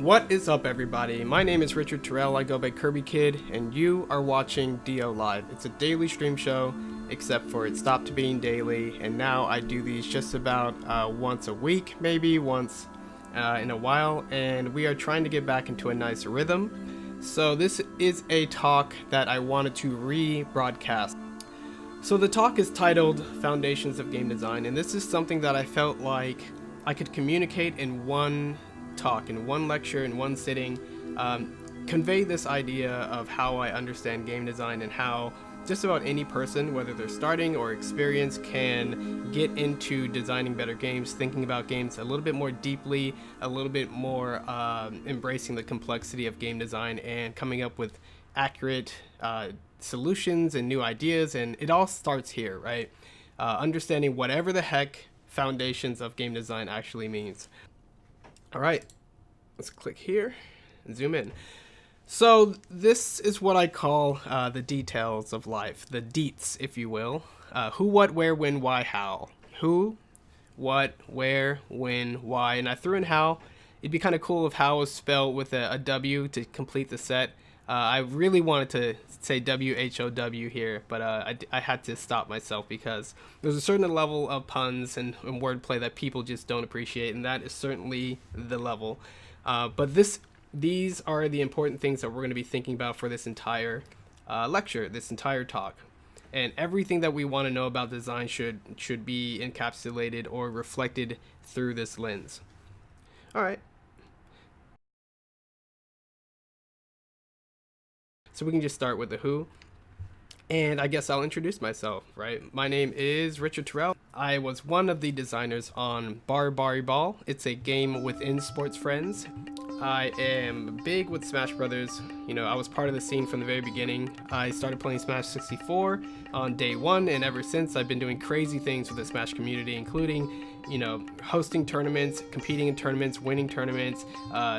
What is up, everybody? My name is Richard Terrell. I go by Kirby Kid, and you are watching DO Live. It's a daily stream show, except for it stopped being daily, and now I do these just about once a week, maybe once in a while, and we are trying to get back into a nice rhythm. So this is a talk that I wanted to rebroadcast. So the talk is titled Foundations of Game Design, and this is something that I felt like I could communicate in one talk, in one lecture, in one sitting, convey this idea of how I understand game design and how just about any person, whether they're starting or experienced, can get into designing better games, thinking about games a little bit more deeply, a little bit more embracing the complexity of game design and coming up with accurate solutions and new ideas. And it all starts here, right? Understanding whatever the heck foundations of game design actually means. All right, let's click here and zoom in. So this is what I call the details of life, the deets, if you will. Who, what, where, when, why, how. Who, what, where, when, why. And I threw in how. It'd be kind of cool if how was spelled with a W to complete the set. I really wanted to say W-H-O-W here, but I had to stop myself because there's a certain level of puns and wordplay that people just don't appreciate, and that is certainly the level. But these are the important things that we're going to be thinking about for this entire lecture, this entire talk. And everything that we want to know about design should be encapsulated or reflected through this lens. All right. So we can just start with the who. And I guess I'll introduce myself, right? My name is Richard Terrell. I was one of the designers on Bari Ball. It's a game within Sports Friends. I am big with Smash Brothers. You know, I was part of the scene from the very beginning. I started playing Smash 64 on day one, and ever since I've been doing crazy things with the Smash community, including, you know, hosting tournaments, competing in tournaments, winning tournaments,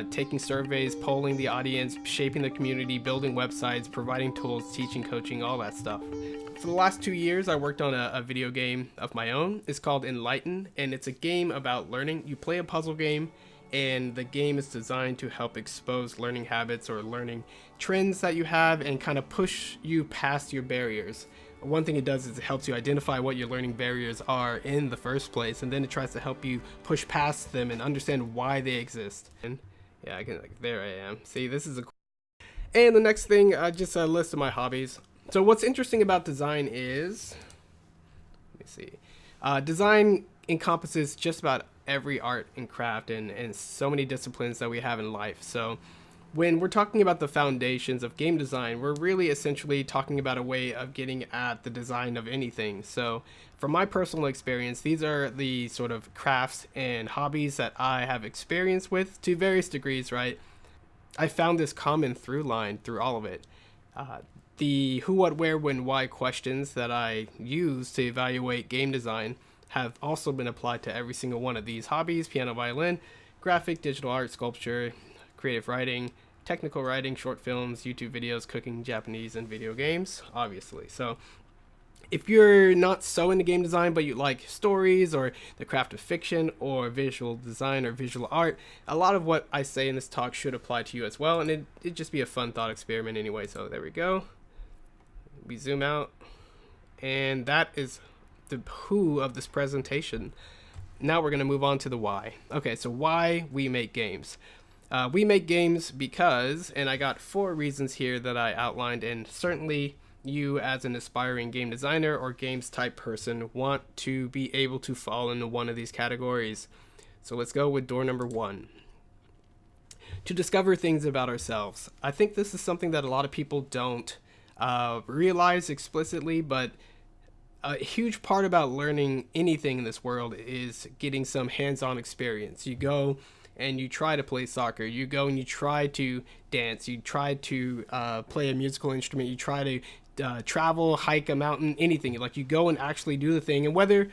taking surveys, polling the audience, shaping the community, building websites, providing tools, teaching, coaching, all that stuff. For the last 2 years, I worked on a video game of my own. It's called Enlighten, and it's a game about learning. You play a puzzle game, and the game is designed to help expose learning habits or learning trends that you have and kind of push you past your barriers. One thing it does is it helps you identify what your learning barriers are in the first place, and then it tries to help you push past them and understand why they exist. And yeah, I can, like, there I am. See, this is a cool. And the next thing, just a list of my hobbies. So what's interesting about design is, let me see, design encompasses just about every art and craft and so many disciplines that we have in life. So when we're talking about the foundations of game design, we're really essentially talking about a way of getting at the design of anything. So from my personal experience, these are the sort of crafts and hobbies that I have experience with to various degrees, right? I found this common through line through all of it. The who, what, where, when, why questions that I use to evaluate game design have also been applied to every single one of these hobbies: piano, violin, graphic, digital art, sculpture, creative writing, technical writing, short films, YouTube videos, cooking, Japanese, and video games, obviously. So if you're not so into game design, but you like stories or the craft of fiction or visual design or visual art, a lot of what I say in this talk should apply to you as well, and it'd just be a fun thought experiment anyway. So there we go. We zoom out, and that is the who of this presentation. Now we're going to move on to the why. Okay, so why we make games. We make games because, and I got 4 reasons here that I outlined, and certainly you as an aspiring game designer or games type person want to be able to fall into one of these categories. So let's go with door number 1. To discover things about ourselves. I think this is something that a lot of people don't realize explicitly, but a huge part about learning anything in this world is getting some hands-on experience. You go and you try to play soccer, you go and you try to dance, you try to play a musical instrument, you try to travel, hike a mountain, anything. Like, you go and actually do the thing, and whether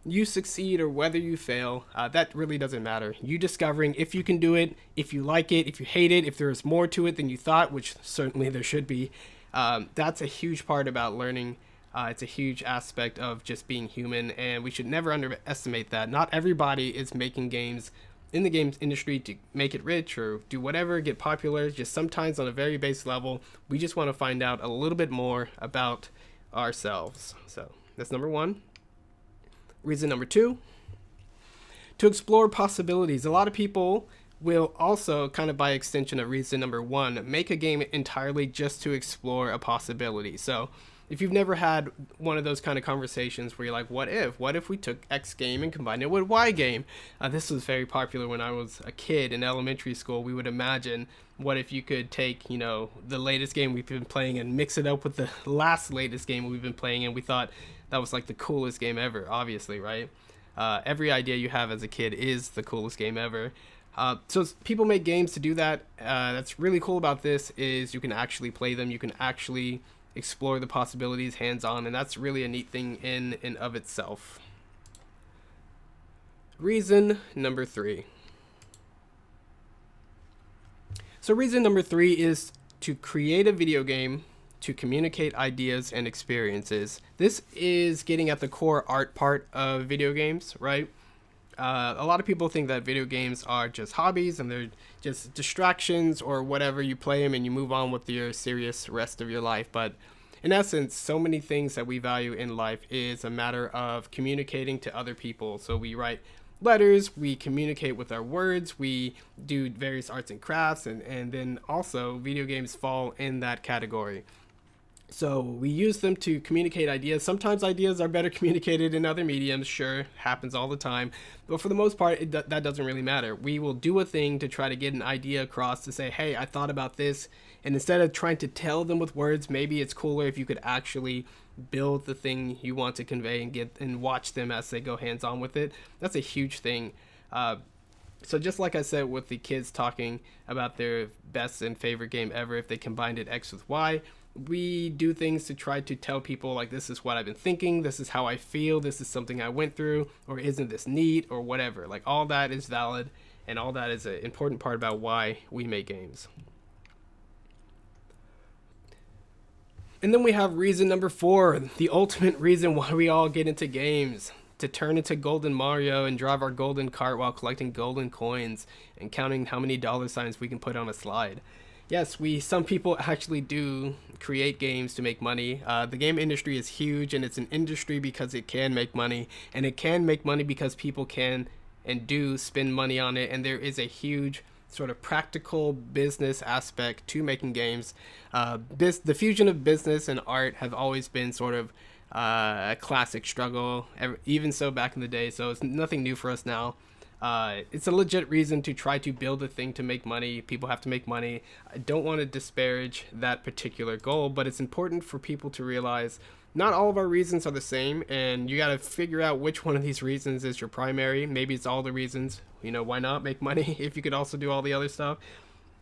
you succeed or whether you fail, that really doesn't matter. You discovering if you can do it, if you like it, if you hate it, if there's more to it than you thought, which certainly there should be. That's a huge part about learning. It's a huge aspect of just being human, and we should never underestimate that. Not everybody is making games in the games industry to make it rich or do whatever, get popular. Just sometimes on a very base level, we just want to find out a little bit more about ourselves. So that's number one. Reason number two, to explore possibilities. A lot of people will also, kind of by extension of reason number one, make a game entirely just to explore a possibility. So if you've never had one of those kind of conversations where you're like, what if we took X game and combined it with Y game? This was very popular when I was a kid in elementary school. We would imagine, what if you could take, you know, the latest game we've been playing and mix it up with the last latest game we've been playing, and we thought that was like the coolest game ever, obviously, right? Every idea you have as a kid is the coolest game ever. So people make games to do that. That's really cool about this is you can actually play them. You can actually explore the possibilities hands-on, and that's really a neat thing in and of itself. Reason number three. So reason number three is to create a video game to communicate ideas and experiences. This is getting at the core art part of video games, right? A lot of people think that video games are just hobbies and they're just distractions or whatever. You play them and you move on with your serious rest of your life. But in essence, so many things that we value in life is a matter of communicating to other people. So we write letters, we communicate with our words, we do various arts and crafts, and then also video games fall in that category. So we use them to communicate ideas. Sometimes ideas are better communicated in other mediums, sure, happens all the time. But for the most part, that doesn't really matter. We will do a thing to try to get an idea across to say, hey, I thought about this. And instead of trying to tell them with words, maybe it's cooler if you could actually build the thing you want to convey and get and watch them as they go hands-on with it. That's a huge thing. So just like I said with the kids talking about their best and favorite game ever, if they combined it X with Y, we do things to try to tell people, like, this is what I've been thinking, this is how I feel, this is something I went through, or isn't this neat, or whatever. Like, all that is valid, and all that is an important part about why we make games. And then we have reason number four, the ultimate reason why we all get into games: to turn into Golden Mario and drive our golden cart while collecting golden coins and counting how many dollar signs we can put on a slide. Yes, some people actually do create games to make money. The game industry is huge, and it's an industry because it can make money, and it can make money because people can and do spend money on it, and there is a huge sort of practical business aspect to making games. The fusion of business and art have always been sort of a classic struggle, even so back in the day, so it's nothing new for us now. It's a legit reason to try to build a thing to make money. People have to make money. I don't want to disparage that particular goal, but it's important for people to realize not all of our reasons are the same, and you got to figure out which one of these reasons is your primary. Maybe it's all the reasons. You know, why not make money if you could also do all the other stuff?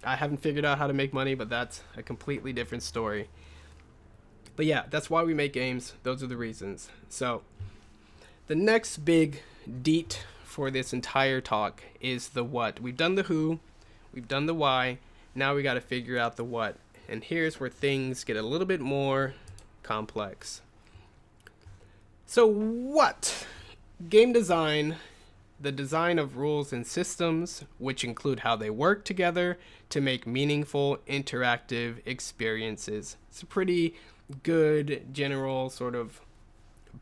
I haven't figured out how to make money, but that's a completely different story. But yeah, that's why we make games. Those are the reasons. So the next big deet for this entire talk is the what. We've done the who, we've done the why, now we got to figure out the what. And here's where things get a little bit more complex. So what? Game design, the design of rules and systems, which include how they work together to make meaningful interactive experiences. It's a pretty good general sort of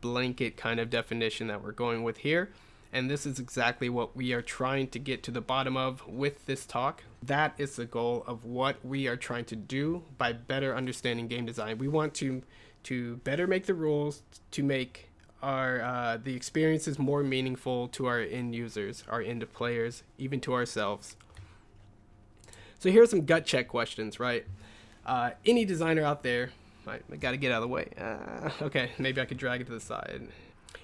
blanket kind of definition that we're going with here. And this is exactly what we are trying to get to the bottom of with this talk. That is the goal of what we are trying to do by better understanding game design. We want to better make the rules to make our the experiences more meaningful to our end users, our end players, even to ourselves. So here's some gut check questions, right? Any designer out there, I got to get out of the way. Okay, maybe I could drag it to the side.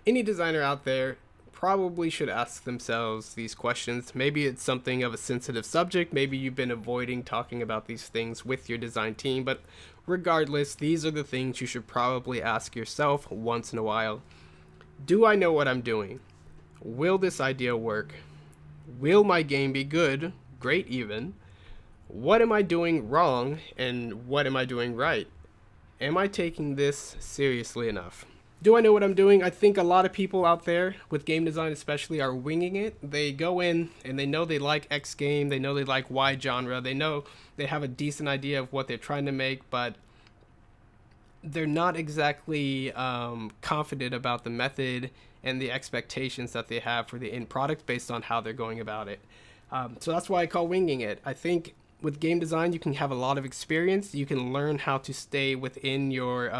Any designer out there probably should ask themselves these questions. Maybe it's something of a sensitive subject. Maybe you've been avoiding talking about these things with your design team, but regardless, these are the things you should probably ask yourself once in a while. Do I know what I'm doing? Will this idea work? Will my game be good? Great even. What am I doing wrong and what am I doing right? Am I taking this seriously enough? Do I know what I'm doing? I think a lot of people out there with game design especially are winging it. They go in and they know they like X game, they know they like Y genre, they know they have a decent idea of what they're trying to make, but they're not exactly confident about the method and the expectations that they have for the end product based on how they're going about it. So that's why I call winging it. I think with game design, you can have a lot of experience. You can learn how to stay within your,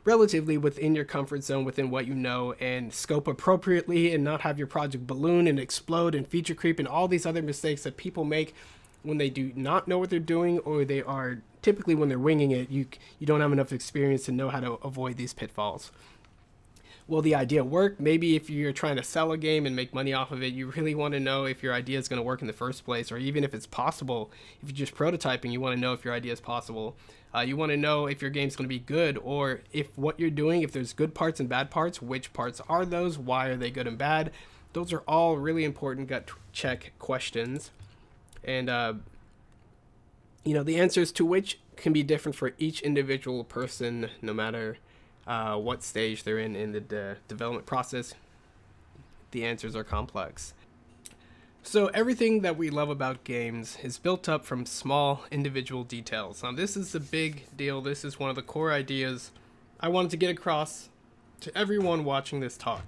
relatively within your comfort zone, within what you know, and scope appropriately and not have your project balloon and explode and feature creep and all these other mistakes that people make when they do not know what they're doing, or they are typically when they're winging it, you don't have enough experience to know how to avoid these pitfalls. Will the idea work? Maybe if you're trying to sell a game and make money off of it, you really want to know if your idea is going to work in the first place, or even if it's possible. If you're just prototyping, you want to know if your idea is possible. You want to know if your game's going to be good, or if what you're doing, if there's good parts and bad parts, which parts are those? Why are they good and bad? Those are all really important gut check questions. And, the answers to which can be different for each individual person, no matter what stage they're in the development process. The answers are complex. So everything that we love about games is built up from small individual details. Now this is the big deal. This is one of the core ideas I wanted to get across to everyone watching this talk.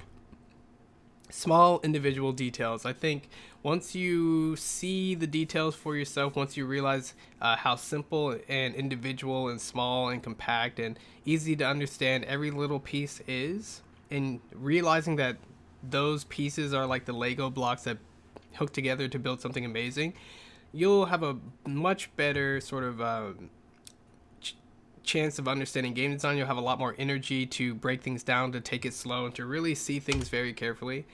Small individual details. I think once you see the details for yourself, once you realize how simple and individual and small and compact and easy to understand every little piece is, and realizing that those pieces are like the Lego blocks that hook together to build something amazing, you'll have a much better sort of chance of understanding game design. You'll have a lot more energy to break things down, to take it slow, and to really see things very carefully.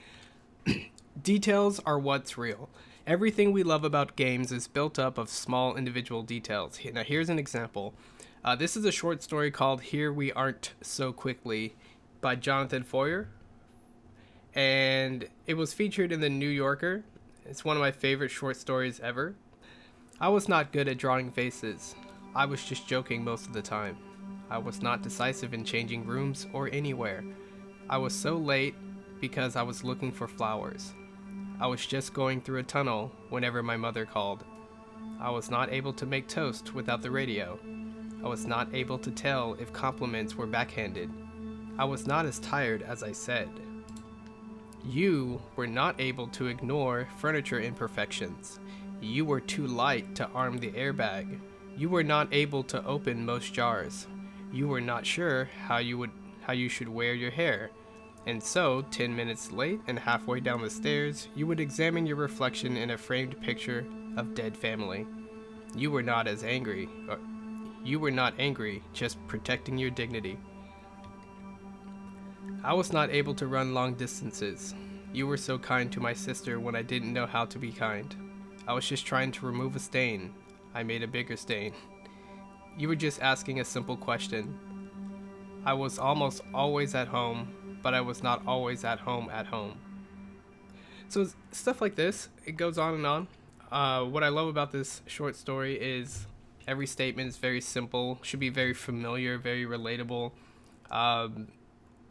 Details are what's real. Everything we love about games is built up of small individual details. Now here's an example. This is a short story called Here We Aren't So Quickly by Jonathan Foyer, and it was featured in the New Yorker. It's one of my favorite short stories ever. I was not good at drawing faces. I was just joking most of the time. I was not decisive in changing rooms or anywhere. I was so late because I was looking for flowers. I was just going through a tunnel whenever my mother called. I was not able to make toast without the radio. I was not able to tell if compliments were backhanded. I was not as tired as I said. You were not able to ignore furniture imperfections. You were too light to arm the airbag. You were not able to open most jars. You were not sure how you should wear your hair. And so, 10 minutes late and halfway down the stairs, you would examine your reflection in a framed picture of dead family. You were not angry, just protecting your dignity. I was not able to run long distances. You were so kind to my sister when I didn't know how to be kind. I was just trying to remove a stain. I made a bigger stain. You were just asking a simple question. I was almost always at home, but I was not always at home at home. So stuff like this, it goes on and on. What I love about this short story is every statement is very simple, should be very familiar, very relatable.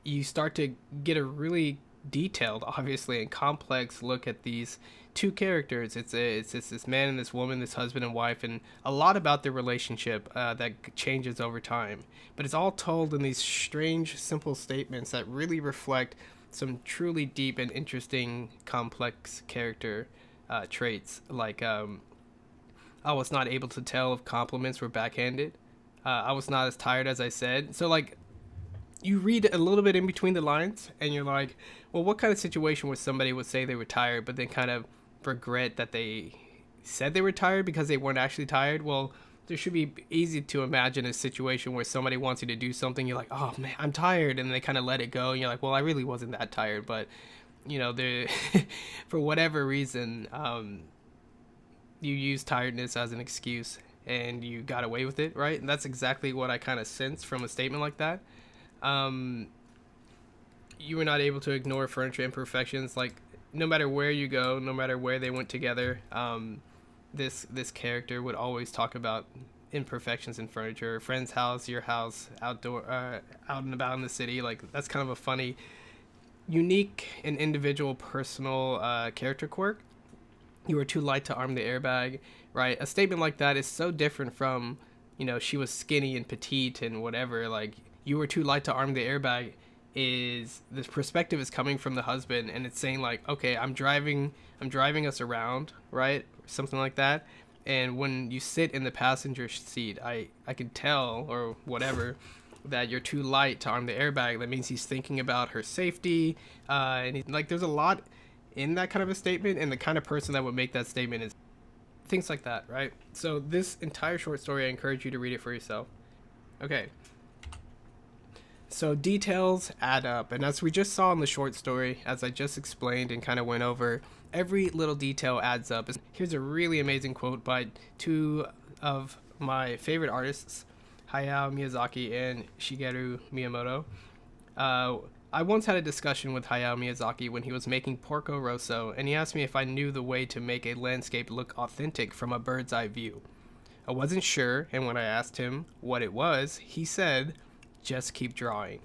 You start to get a really detailed, obviously, and complex look at these two characters. It's this man and this woman, this husband and wife, and a lot about their relationship that changes over time. But it's all told in these strange, simple statements that really reflect some truly deep and interesting, complex character traits. Like, I was not able to tell if compliments were backhanded. I was not as tired as I said. So, like, you read a little bit in between the lines, and you're like, well, what kind of situation where somebody would say they were tired, but then kind of regret that they said they were tired because they weren't actually tired? Well, there should be easy to imagine a situation where somebody wants you to do something, you're like, oh man, I'm tired, and they kind of let it go, and you're like, well, I really wasn't that tired, but for whatever reason, you use tiredness as an excuse, and you got away with it, right? And that's exactly what I kind of sense from a statement like that. You were not able to ignore furniture imperfections. Like, no matter where you go, no matter where they went together, this character would always talk about imperfections in furniture, friend's house, your house, outdoor, out and about in the city. Like, that's kind of a funny, unique and individual personal character quirk. You were too light to arm the airbag, right? A statement like that is so different from, she was skinny and petite and whatever. Like, you were too light to arm the airbag is, this perspective is coming from the husband, and it's saying like, okay, I'm driving us around, right? Something like that. And when you sit in the passenger seat, I can tell, or whatever, that you're too light to arm the airbag. That means he's thinking about her safety. And there's a lot in that kind of a statement, and the kind of person that would make that statement is things like that, right? So this entire short story, I encourage you to read it for yourself. Okay. So details add up, and as we just saw in the short story, as I just explained and kind of went over, every little detail adds up. Here's a really amazing quote by two of my favorite artists, Hayao Miyazaki and Shigeru Miyamoto. I once had a discussion with Hayao Miyazaki when he was making Porco Rosso, and he asked me if I knew the way to make a landscape look authentic from a bird's eye view. I wasn't sure, and when I asked him what it was, he said, just keep drawing.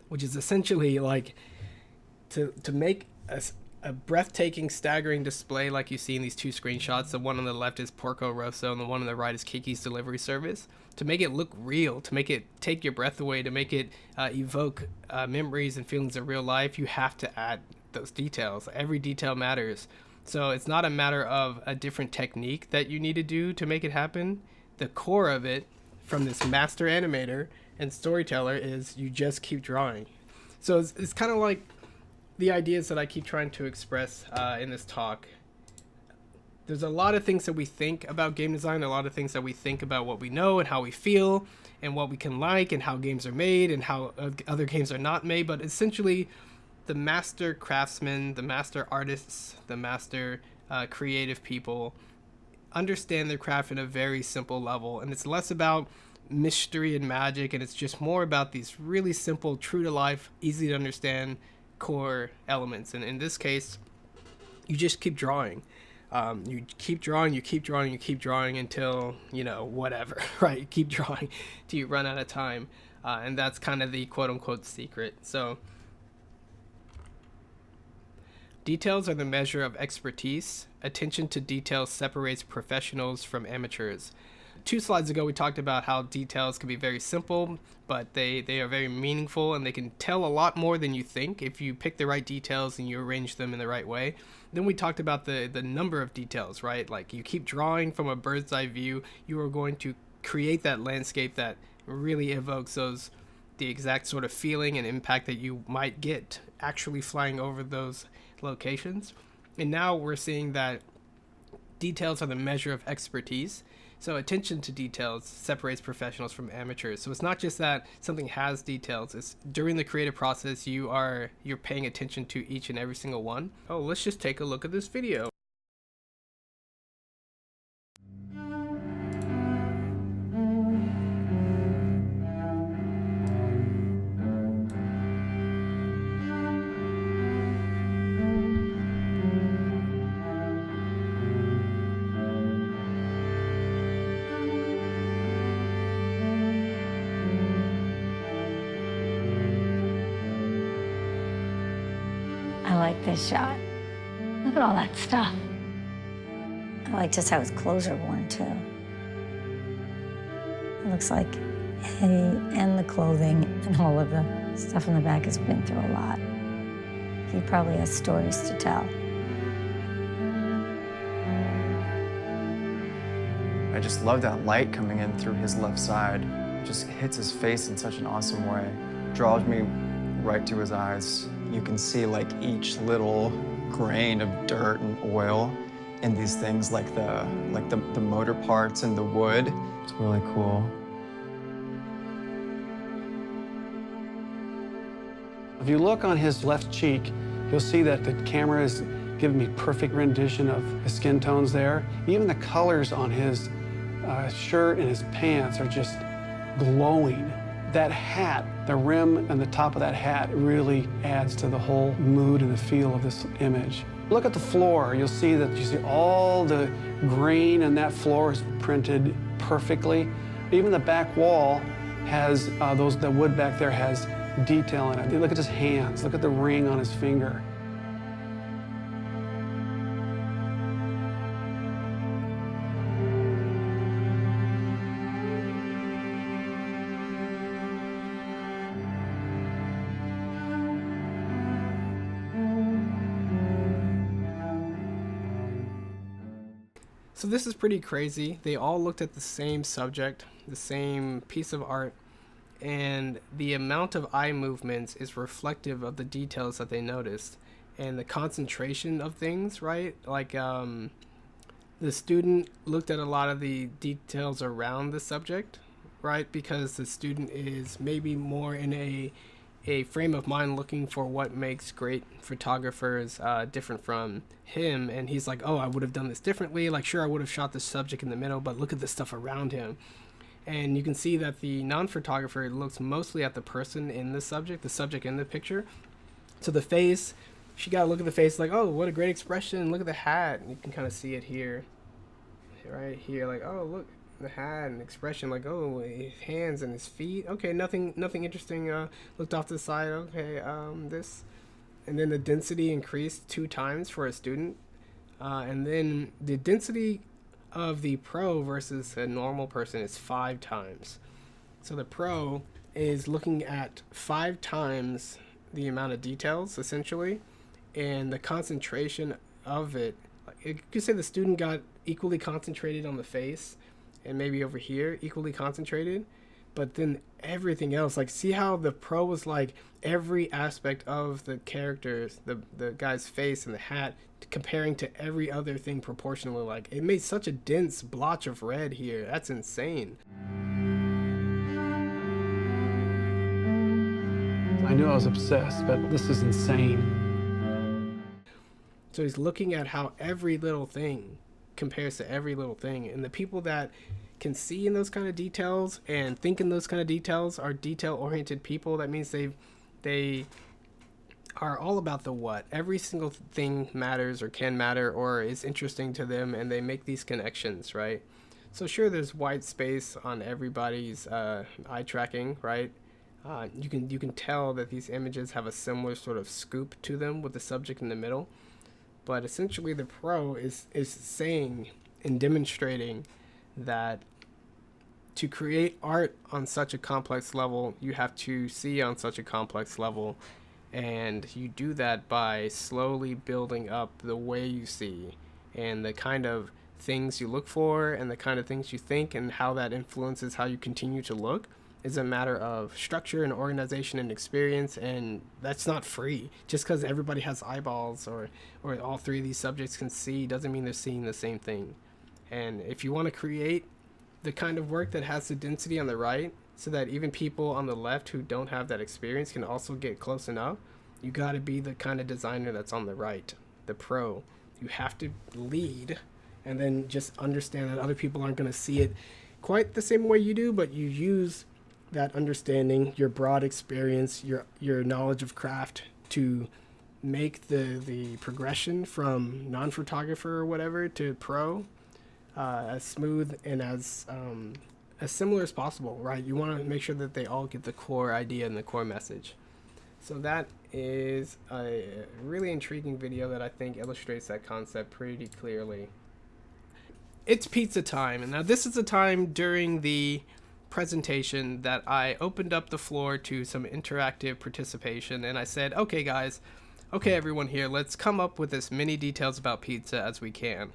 Which is essentially like to make a breathtaking, staggering display like you see in these two screenshots. The one on the left is Porco Rosso and the one on the right is Kiki's Delivery Service. To make it look real, to make it take your breath away, to make it evoke memories and feelings of real life, you have to add those details. Every detail matters. So it's not a matter of a different technique that you need to do to make it happen. The core of it, from this master animator and storyteller, is you just keep drawing. So it's kind of like the ideas that I keep trying to express in this talk. There's a lot of things that we think about game design, a lot of things that we think about what we know and how we feel and what we can like and how games are made and how other games are not made. But essentially, the master craftsmen, the master artists, the master creative people understand their craft at a very simple level. And it's less about mystery and magic, and it's just more about these really simple, true to life, easy to understand core elements. And in this case, you just keep drawing. You keep drawing, you keep drawing, you keep drawing until, whatever, right? You keep drawing till you run out of time. And that's kind of the quote unquote secret. So details are the measure of expertise. Attention to detail separates professionals from amateurs. 2 slides ago, we talked about how details can be very simple, but they are very meaningful, and they can tell a lot more than you think if you pick the right details and you arrange them in the right way. Then we talked about the number of details, right? Like, you keep drawing from a bird's eye view, you are going to create that landscape that really evokes the exact sort of feeling and impact that you might get actually flying over those locations. And now we're seeing that details are the measure of expertise. So attention to details separates professionals from amateurs. So it's not just that something has details. It's during the creative process, you're paying attention to each and every single one. Oh, let's just take a look at this video. I like this shot. Look at all that stuff. I like just how his clothes are worn, too. It looks like he and the clothing and all of the stuff in the back has been through a lot. He probably has stories to tell. I just love that light coming in through his left side. It just hits his face in such an awesome way. Draws me right to his eyes. You can see like each little grain of dirt and oil in these things, like the motor parts and the wood. It's really cool. If you look on his left cheek, you'll see that the camera is giving me perfect rendition of his skin tones there. Even the colors on his shirt and his pants are just glowing. That hat, the rim and the top of that hat really adds to the whole mood and the feel of this image. Look at the floor. You'll see that you see all the grain, and that floor is printed perfectly. Even the back wall has the wood back there has detail in it. Look at his hands. Look at the ring on his finger. So this is pretty crazy. They all looked at the same subject, the same piece of art, and the amount of eye movements is reflective of the details that they noticed and the concentration of things, right? Like the student looked at a lot of the details around the subject, right? Because the student is maybe more in a frame of mind looking for what makes great photographers different from him, and he's like, oh, I would have done this differently. Like, sure, I would have shot the subject in the middle, but look at the stuff around him. And you can see that the non-photographer looks mostly at the person in the subject in the picture. So the face, she got to look at the face like, oh, what a great expression. Look at the hat. And you can kind of see it here, right here. Like, oh, look, the hat and expression, like, oh, his hands and his feet. Okay, nothing interesting. Looked off to the side. Okay, this. And then the density increased 2 times for a student. And then the density of the pro versus a normal person is 5 times. So the pro is looking at 5 times the amount of details, essentially, and the concentration of it. You could say the student got equally concentrated on the face, and maybe over here equally concentrated, but then everything else, like, see how the pro was like every aspect of the characters, the guy's face and the hat, comparing to every other thing proportionally. Like, it made such a dense blotch of red here. That's insane. I knew I was obsessed, but this is insane. So he's looking at how every little thing compares to every little thing, and the people that can see in those kind of details and think in those kind of details are detail-oriented people. That means they are all about the what. Every single thing matters or can matter or is interesting to them, and they make these connections, right? So sure, there's white space on everybody's eye tracking, right? You can tell that these images have a similar sort of scoop to them with the subject in the middle, but essentially the pro is saying and demonstrating that to create art on such a complex level, you have to see on such a complex level, and you do that by slowly building up the way you see and the kind of things you look for and the kind of things you think, and how that influences how you continue to look is a matter of structure and organization and experience, and that's not free. Just because everybody has eyeballs or all 3 of these subjects can see doesn't mean they're seeing the same thing. And if you want to create the kind of work that has the density on the right, so that even people on the left who don't have that experience can also get close enough, you got to be the kind of designer that's on the right, the pro. You have to lead, and then just understand that other people aren't going to see it quite the same way you do, but you use that understanding, your broad experience, your knowledge of craft to make the progression from non-photographer or whatever to pro as smooth and as similar as possible, right? You want to make sure that they all get the core idea and the core message. So that is a really intriguing video that I think illustrates that concept pretty clearly. It's pizza time, and now this is a time during the presentation that I opened up the floor to some interactive participation, and I said, okay guys, okay everyone here, let's come up with as many details about pizza as we can.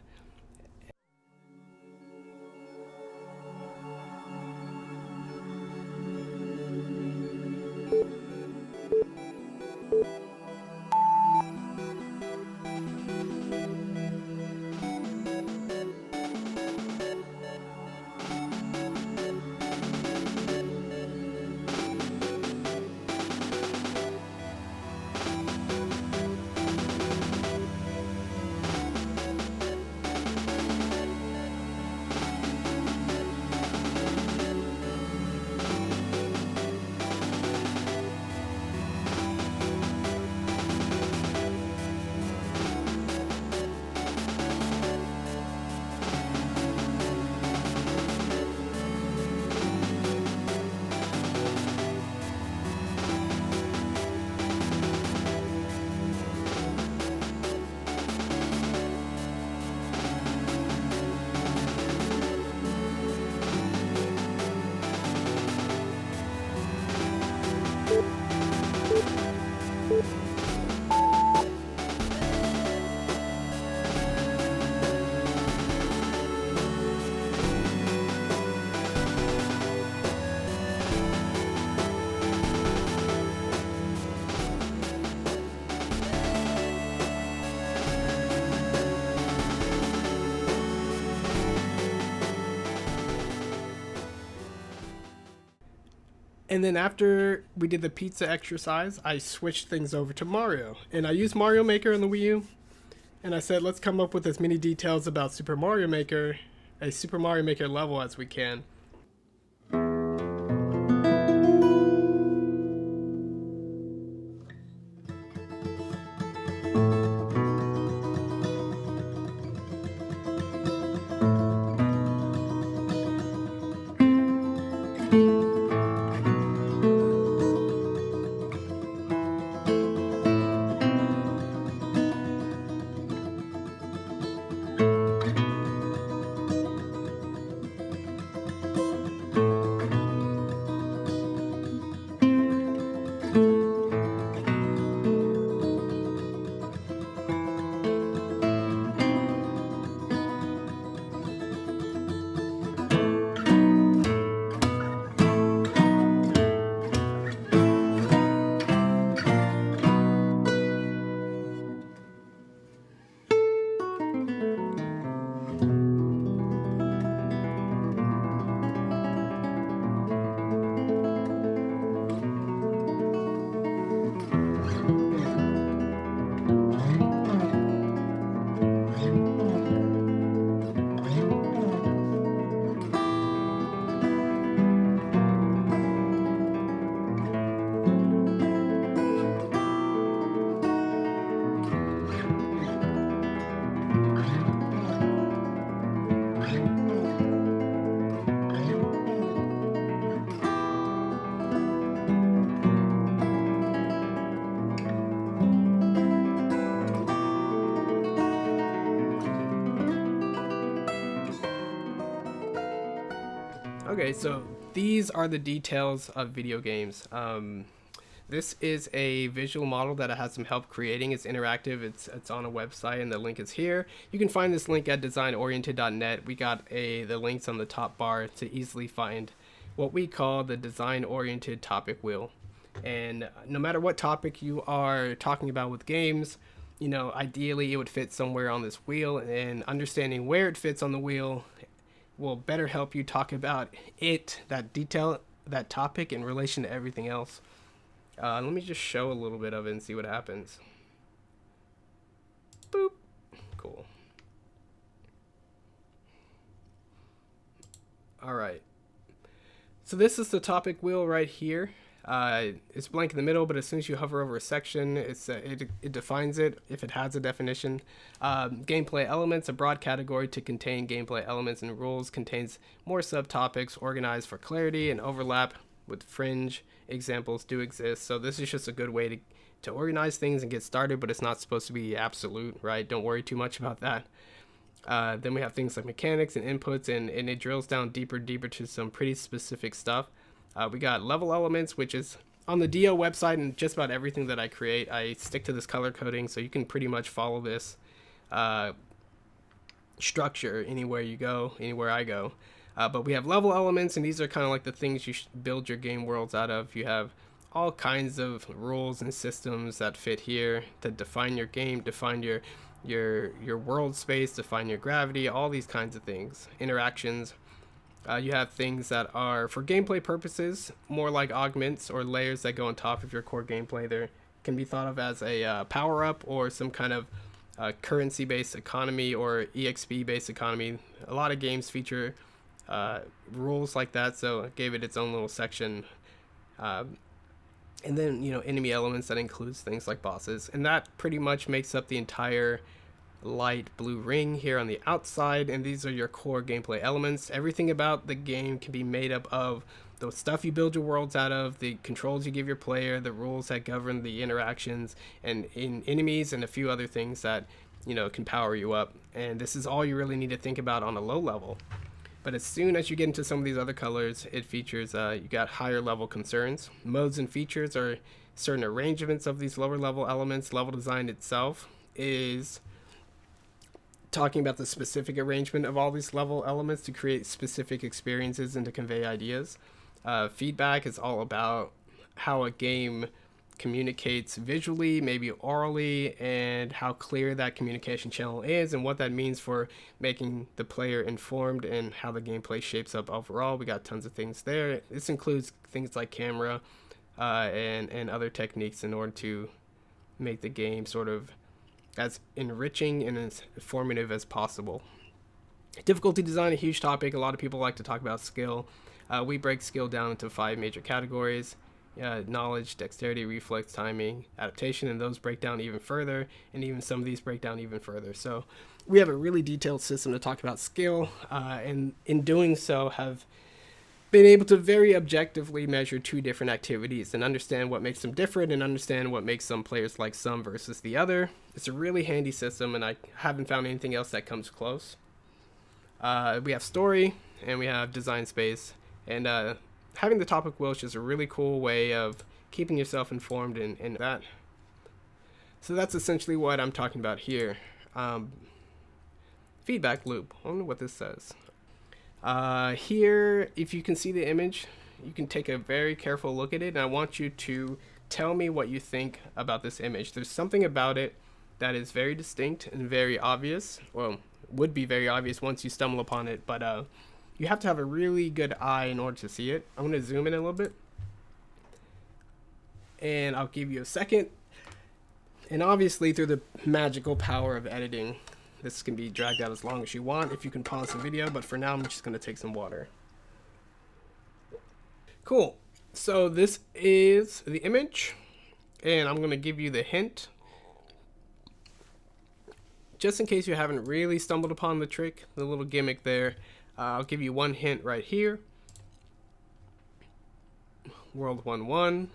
And then after we did the pizza exercise, I switched things over to Mario. And I used Mario Maker on the Wii U. And I said, let's come up with as many details about Super Mario Maker, a Super Mario Maker level as we can. Okay, so these are the details of video games. This is a visual model that I had some help creating. It's interactive. It's on a website, and the link is here. You can find this link at designoriented.net. We got the links on the top bar to easily find what we call the design-oriented topic wheel. And no matter what topic you are talking about with games, you know, ideally it would fit somewhere on this wheel, and understanding where it fits on the wheel will better help you talk about that detail, that topic in relation to everything else. Let me just show a little bit of it and see what happens. Boop. Cool. All right. So this is the topic wheel right here. It's blank in the middle, but as soon as you hover over a section, it defines it if it has a definition. Gameplay elements, a broad category to contain gameplay elements and rules, contains more subtopics organized for clarity and overlap with fringe examples do exist. So this is just a good way to organize things and get started, but it's not supposed to be absolute, right? Don't worry too much about that. Then we have things like mechanics and inputs, and it drills down deeper to some pretty specific stuff. We got level elements, which is on the DO website, and just about everything that I create, I stick to this color coding, so you can pretty much follow this structure anywhere you go, anywhere I go. But we have level elements, and these are kind of like the things you should build your game worlds out of. You have all kinds of rules and systems that fit here to define your game, define your world space, define your gravity, all these kinds of things, interactions. You have things that are, for gameplay purposes, more like augments or layers that go on top of your core gameplay. There can be thought of as a power-up or some kind of currency-based economy or EXP-based economy. A lot of games feature rules like that, so I gave it its own little section. And then, you know, enemy elements that includes things like bosses. And that pretty much makes up the entire light blue ring here on the outside, and these are your core gameplay elements. Everything about the game can be made up of the stuff you build your worlds out of, the controls you give your player, the rules that govern the interactions, and in enemies, and a few other things that, you know, can power you up. And this is all you really need to think about on a low level. But as soon as you get into some of these other colors, it features you got higher level concerns. Modes and features are certain arrangements of these lower level elements. Level design itself is talking about the specific arrangement of all these level elements to create specific experiences and to convey ideas. Feedback is all about how a game communicates visually, maybe orally, and how clear that communication channel is and what that means for making the player informed and how the gameplay shapes up overall. We got tons of things there. This includes things like camera and other techniques in order to make the game sort of as enriching and as informative as possible. Difficulty design, a huge topic. A lot of people like to talk about skill. We break skill down into 5 major categories: knowledge, dexterity, reflex, timing, adaptation, and those break down even further, and even some of these break down even further. So we have a really detailed system to talk about skill, and in doing so have been able to very objectively measure 2 different activities and understand what makes them different and understand what makes some players like some versus the other. It's a really handy system, and I haven't found anything else that comes close. We have story, and we have design space, and having the topic wheel is just a really cool way of keeping yourself informed in that. So that's essentially what I'm talking about here. Feedback loop. I wonder what this says. Here, if you can see the image, you can take a very careful look at it, and I want you to tell me what you think about this image. There's something about it that is very distinct and very obvious. Well, would be very obvious once you stumble upon it, but you have to have a really good eye in order to see it. I'm going to zoom in a little bit, and I'll give you a second. And obviously, through the magical power of editing, this can be dragged out as long as you want if you can pause the video, but for now I'm just going to take some water. Cool. So this is the image, and I'm going to give you the hint. Just in case you haven't really stumbled upon the trick, the little gimmick there, I'll give you one hint right here. World 1-1.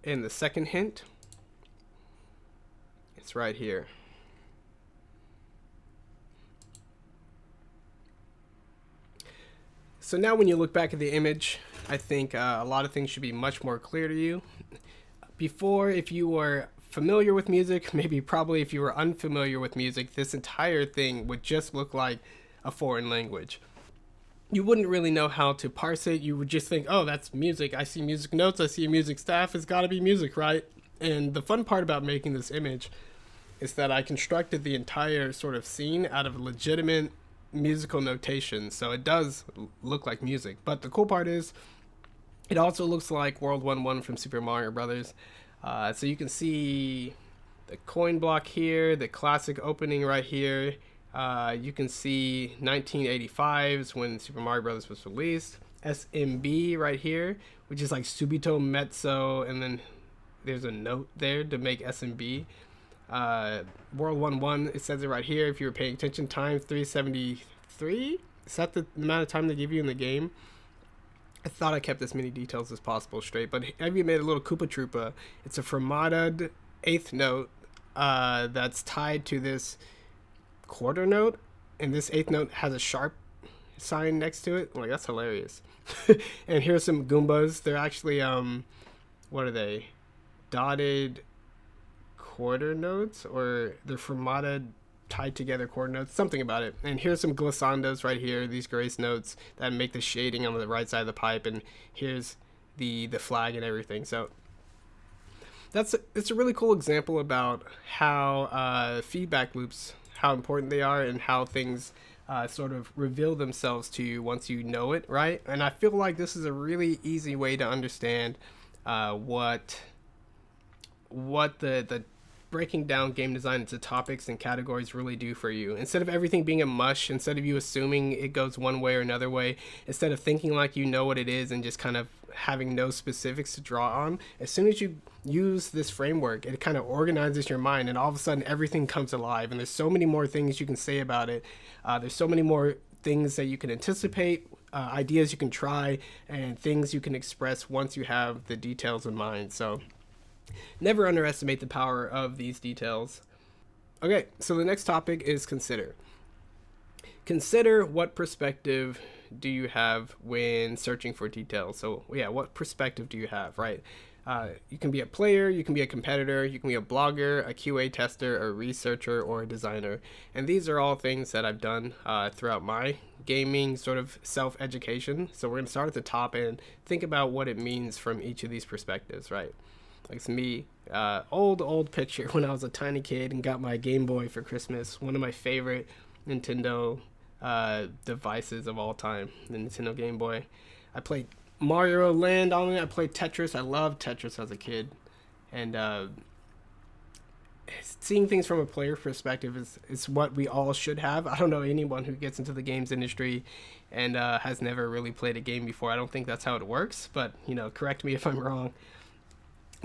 And the second hint, it's right here. So now when you look back at the image, I think a lot of things should be much more clear to you. Before, if you were familiar with music, maybe probably if you were unfamiliar with music, this entire thing would just look like a foreign language. You wouldn't really know how to parse it. You would just think, oh, that's music. I see music notes. I see a music staff. It's got to be music, right? And the fun part about making this image is that I constructed the entire sort of scene out of legitimate musical notation. So it does look like music. But the cool part is it also looks like World 1-1 from Super Mario Brothers. So you can see the coin block here, the classic opening right here. You can see 1985's when Super Mario Brothers was released. SMB right here, which is like subito mezzo, and then there's a note there to make SMB. World 1-1, it says it right here if you were paying attention. Time 373. Is that the amount of time they give you in the game? I thought I kept as many details as possible straight, but have you made a little Koopa Troopa? It's a fermatted 8th note that's tied to this quarter note, and this 8th note has a sharp sign next to it. Like, that's hilarious. And here's some Goombas. They're actually what are they? Dotted quarter notes, or they're fermatted tied together quarter notes, something about it. And here's some glissandos right here, these grace notes that make the shading on the right side of the pipe, and here's the flag and everything. So it's a really cool example about how feedback loops, how important they are, and how things sort of reveal themselves to you once you know it, right? And I feel like this is a really easy way to understand what the breaking down game design into topics and categories really do for you. Instead of everything being a mush, instead of you assuming it goes one way or another way, instead of thinking like you know what it is and just kind of having no specifics to draw on, as soon as you use this framework, it kind of organizes your mind, and all of a sudden everything comes alive, and there's so many more things you can say about it. There's so many more things that you can anticipate, ideas you can try, and things you can express once you have the details in mind. So never underestimate the power of these details. Okay, so the next topic is consider. Consider what perspective do you have when searching for details. So yeah, what perspective do you have, right? You can be a player, you can be a competitor, you can be a blogger, a QA tester, a researcher, or a designer. And these are all things that I've done throughout my gaming sort of self-education. So we're going to start at the top and think about what it means from each of these perspectives, right? Like it's me, old picture when I was a tiny kid and got my Game Boy for Christmas. One of my favorite Nintendo devices of all time, the Nintendo Game Boy. I played Mario Land on it. I played Tetris. I loved Tetris as a kid. And seeing things from a player perspective is what we all should have. I don't know anyone who gets into the games industry and has never really played a game before. I don't think that's how it works, but, you know, correct me if I'm wrong.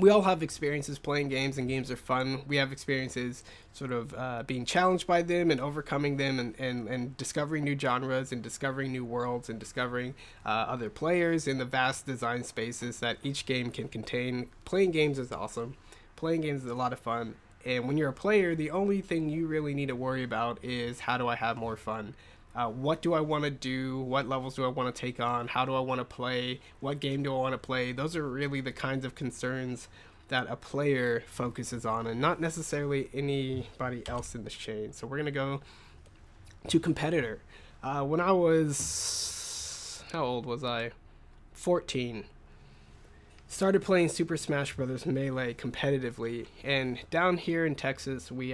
We all have experiences playing games, and games are fun. We have experiences sort of being challenged by them and overcoming them, and discovering new genres and discovering new worlds and discovering other players in the vast design spaces that each game can contain. Playing games is awesome. Playing games is a lot of fun. And when you're a player, the only thing you really need to worry about is, how do I have more fun? What do I want to do? What levels do I want to take on? How do I want to play? What game do I want to play? Those are really the kinds of concerns that a player focuses on, and not necessarily anybody else in this chain. So we're going to go to competitor. When I was, how old was I? 14. Started playing Super Smash Bros. Melee competitively, and down here in Texas, we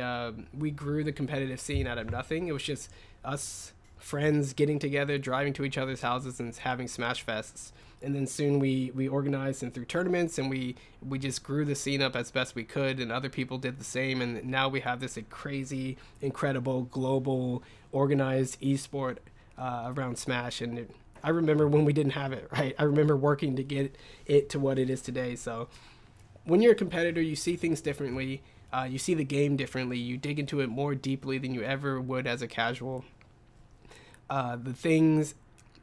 grew the competitive scene out of nothing. It was just us friends getting together, driving to each other's houses, and having Smash Fests. And then soon we organized and through tournaments, and we just grew the scene up as best we could, and other people did the same. And now we have this crazy, incredible, global, organized esport around Smash. And I remember when we didn't have it, right? I remember working to get it to what it is today. So when you're a competitor, you see things differently. You see the game differently. You dig into it more deeply than you ever would as a casual. The things,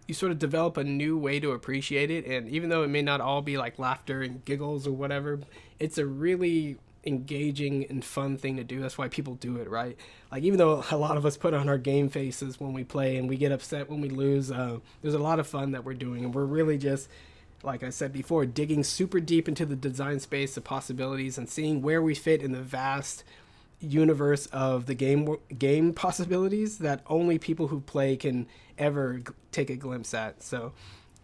you sort of develop a new way to appreciate it. And even though it may not all be like laughter and giggles or whatever, it's a really engaging and fun thing to do. That's why people do it, right? Like, even though a lot of us put on our game faces when we play and we get upset when we lose, there's a lot of fun that we're doing. And we're really just, like I said before, digging super deep into the design space of possibilities and seeing where we fit in the vast universe of the game possibilities that only people who play can ever take a glimpse at. So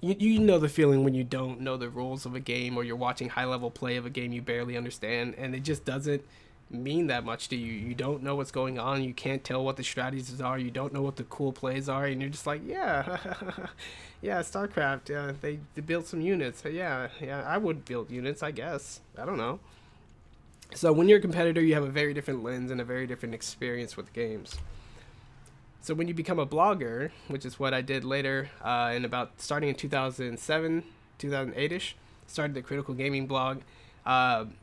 you know the feeling when you don't know the rules of a game, or you're watching high level play of a game you barely understand, and it just doesn't mean that much to you. You don't know what's going on. You can't tell what the strategies are. You don't know what the cool plays are, and you're just like, yeah, yeah, StarCraft. Yeah, they built some units. Yeah, I would build units, I guess. I don't know. So when you're a competitor, you have a very different lens and a very different experience with games. So when you become a blogger, which is what I did later, starting in 2007, 2008-ish, started the Critical Gaming blog,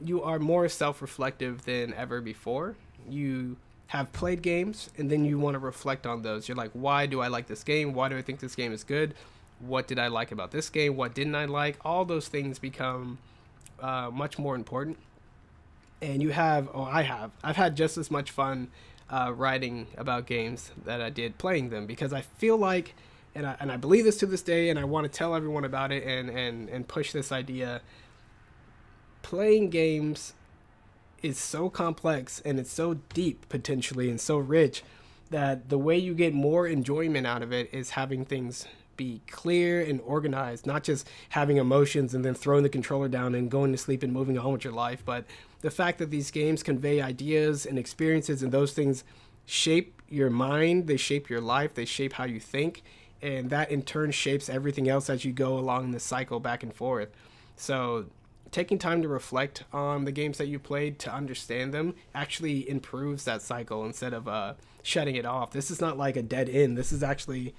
you are more self-reflective than ever before. You have played games, and then you want to reflect on those. You're like, why do I like this game? Why do I think this game is good? What did I like about this game? What didn't I like? All those things become much more important. And I've had just as much fun writing about games that I did playing them, because I feel like, and I believe this to this day, and I want to tell everyone about it and push this idea. Playing games is so complex, and it's so deep potentially, and so rich, that the way you get more enjoyment out of it is having things be clear and organized, not just having emotions and then throwing the controller down and going to sleep and moving on with your life, but the fact that these games convey ideas and experiences, and those things shape your mind, they shape your life, they shape how you think, and that in turn shapes everything else as you go along the cycle back and forth. So taking time to reflect on the games that you played, to understand them, actually improves that cycle instead of shutting it off. This is not like a dead end. This is actually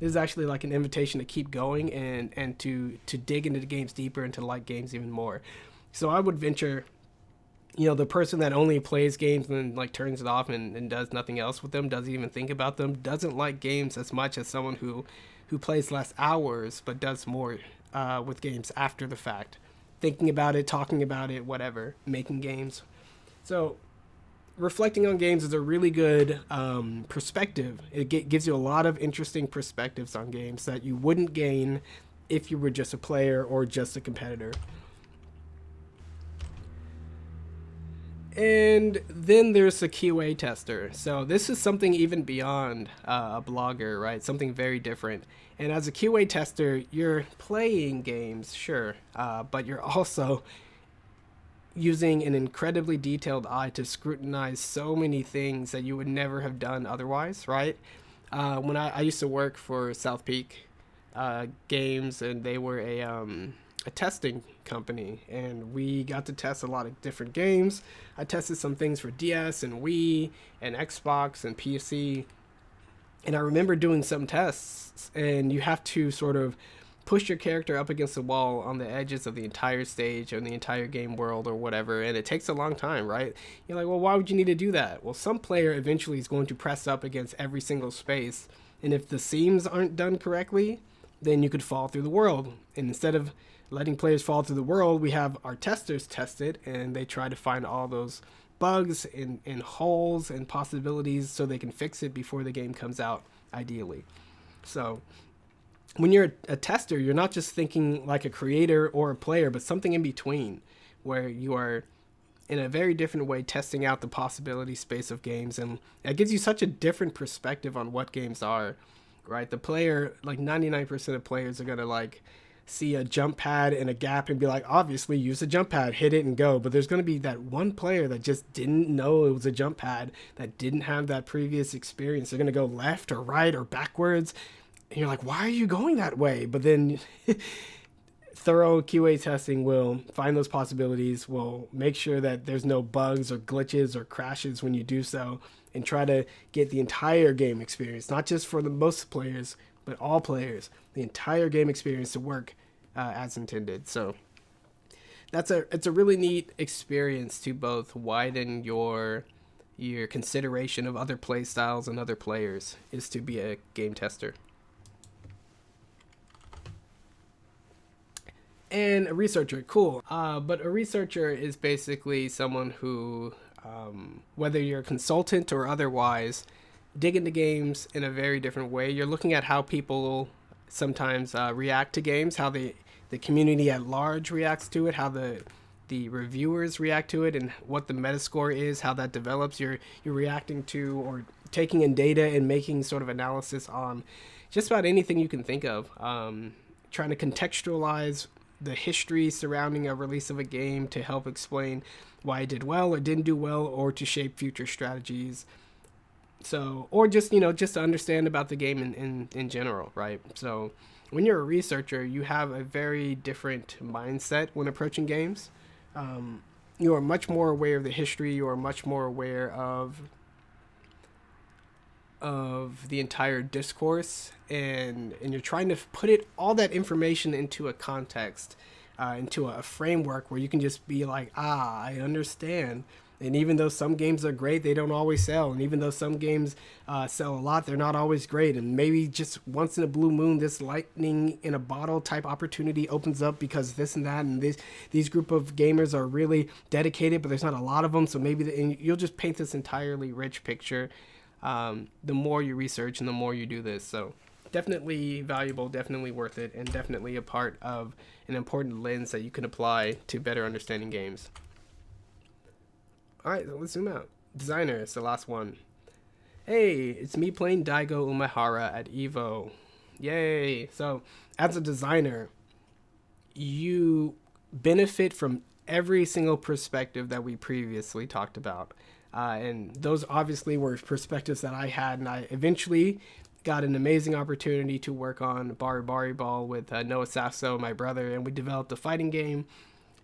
like an invitation to keep going and to dig into the games deeper and to like games even more. So I would venture, the person that only plays games and like turns it off and does nothing else with them, doesn't even think about them, doesn't like games as much as someone who plays less hours but does more with games after the fact, thinking about it, talking about it, whatever, making games. So reflecting on games is a really good perspective. It gives you a lot of interesting perspectives on games that you wouldn't gain if you were just a player or just a competitor. And then there's the QA tester. So this is something even beyond a blogger, right? Something very different. And as a QA tester, you're playing games, sure, but you're also using an incredibly detailed eye to scrutinize so many things that you would never have done otherwise, right? When I used to work for South Peak Games, and they were a testing company, and we got to test a lot of different games. I tested some things for DS and Wii and Xbox and PC, and I remember doing some tests, and you have to sort of push your character up against the wall on the edges of the entire stage or the entire game world or whatever, and it takes a long time, right? You're like, well, why would you need to do that? Well, some player eventually is going to press up against every single space, and if the seams aren't done correctly, then you could fall through the world. And instead of letting players fall through the world, we have our testers test it, and they try to find all those bugs and holes and possibilities so they can fix it before the game comes out, ideally. So when you're a tester, you're not just thinking like a creator or a player, but something in between, where you are in a very different way testing out the possibility space of games, and it gives you such a different perspective on what games are, right? The player, like 99% of players are gonna like see a jump pad and a gap and be like, obviously use a jump pad, hit it and go. But there's going to be that one player that just didn't know it was a jump pad, that didn't have that previous experience. They're going to go left or right or backwards, and you're like, why are you going that way? But then thorough QA testing will find those possibilities, will make sure that there's no bugs or glitches or crashes when you do so, and try to get the entire game experience, not just for the most players, but all players, the entire game experience to work as intended. So it's a really neat experience to both widen your consideration of other play styles and other players, is to be a game tester. And a researcher, cool. But a researcher is basically someone who, whether you're a consultant or otherwise, dig into games in a very different way. You're looking at how people sometimes react to games, how the community at large reacts to it, how the reviewers react to it, and what the metascore is, how that develops. You're reacting to or taking in data and making sort of analysis on just about anything you can think of, trying to contextualize the history surrounding a release of a game to help explain why it did well or didn't do well, or to shape future strategies. So, or just, just to understand about the game in general, right? So when you're a researcher, you have a very different mindset when approaching games. You are much more aware of the history. You are much more aware of the entire discourse, and you're trying to put all that information into a context, into a framework where you can just be like, I understand. And even though some games are great, they don't always sell. And even though some games sell a lot, they're not always great. And maybe just once in a blue moon, this lightning in a bottle type opportunity opens up because this and that. And these group of gamers are really dedicated, but there's not a lot of them. So maybe and you'll just paint this entirely rich picture the more you research and the more you do this. So definitely valuable, definitely worth it, and definitely a part of an important lens that you can apply to better understanding games. All right, so let's zoom out. Designer, it's the last one. Hey, it's me playing Daigo Umehara at EVO. Yay! So, as a designer, you benefit from every single perspective that we previously talked about. And those obviously were perspectives that I had, and I eventually got an amazing opportunity to work on Bari Bari Ball with Noah Sasso, my brother, and we developed a fighting game.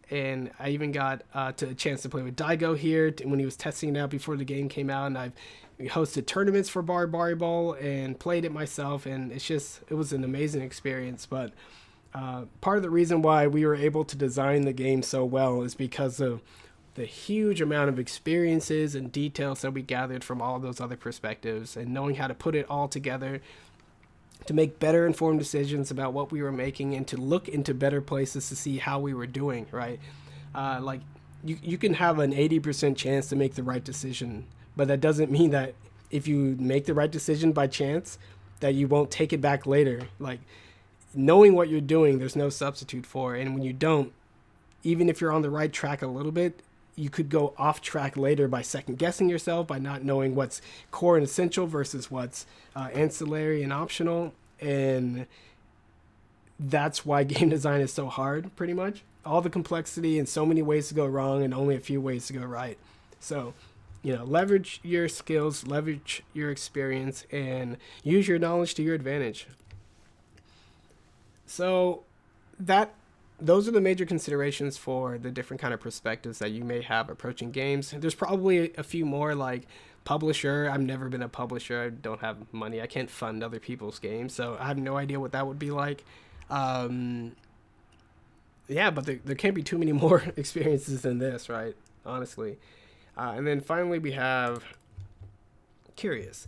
And I even got a chance to play with Daigo here when he was testing it out before the game came out. And we hosted tournaments for Bari Bari Ball and played it myself. And it was an amazing experience. But part of the reason why we were able to design the game so well is because of the huge amount of experiences and details that we gathered from all those other perspectives, and knowing how to put it all together to make better informed decisions about what we were making, and to look into better places to see how we were doing, right? Like you can have an 80% chance to make the right decision, but that doesn't mean that if you make the right decision by chance, that you won't take it back later. Like, knowing what you're doing, there's no substitute for. And when you don't, even if you're on the right track a little bit, you could go off track later by second guessing yourself, by not knowing what's core and essential versus what's ancillary and optional. And that's why game design is so hard, pretty much. All the complexity and so many ways to go wrong and only a few ways to go right. So, leverage your skills, leverage your experience, and use your knowledge to your advantage. So those are the major considerations for the different kind of perspectives that you may have approaching games. There's probably a few more, like publisher. I've never been a publisher. I don't have money. I can't fund other people's games, so I have no idea what that would be like. But there can't be too many more experiences than this, right? Honestly. And then finally we have curious.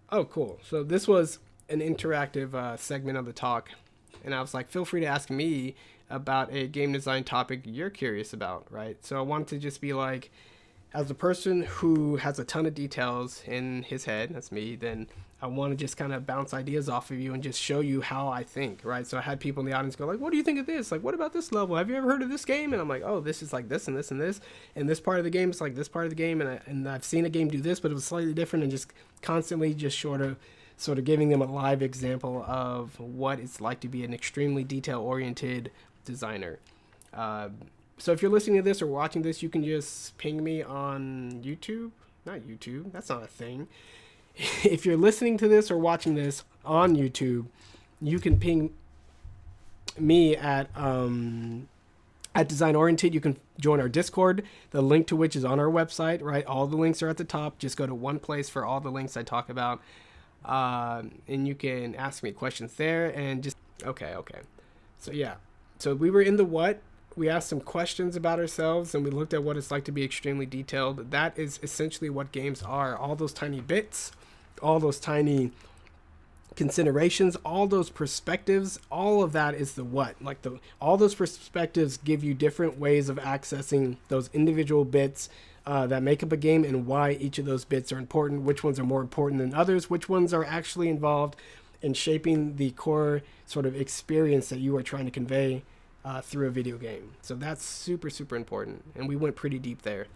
Oh, cool. So this was an interactive segment of the talk. And I was like, feel free to ask me about a game design topic you're curious about, right? So I wanted to just be like, as a person who has a ton of details in his head, that's me, then I want to just kind of bounce ideas off of you and just show you how I think, right? So I had people in the audience go like, what do you think of this? Like, what about this level? Have you ever heard of this game? And I'm like, oh, this is like this and this and this. And this part of the game is like this part of the game. And I've seen a game do this, but it was slightly different, and just constantly just sort of giving them a live example of what it's like to be an extremely detail-oriented designer. So if you're listening to this or watching this, you can just ping me on YouTube. Not YouTube. That's not a thing. If you're listening to this or watching this on YouTube, you can ping me at Design Oriented. You can join our Discord, the link to which is on our website, right? All the links are at the top. Just go to one place for all the links I talk about. And you can ask me questions there and just, okay. So yeah, so we were in the what, we asked some questions about ourselves, and we looked at what it's like to be extremely detailed. That is essentially what games are. All those tiny bits, all those tiny considerations, all those perspectives, all of that is the what. Like all those perspectives give you different ways of accessing those individual bits that make up a game, and why each of those bits are important, which ones are more important than others, which ones are actually involved in shaping the core sort of experience that you are trying to convey through a video game. So that's super, super important, and we went pretty deep there.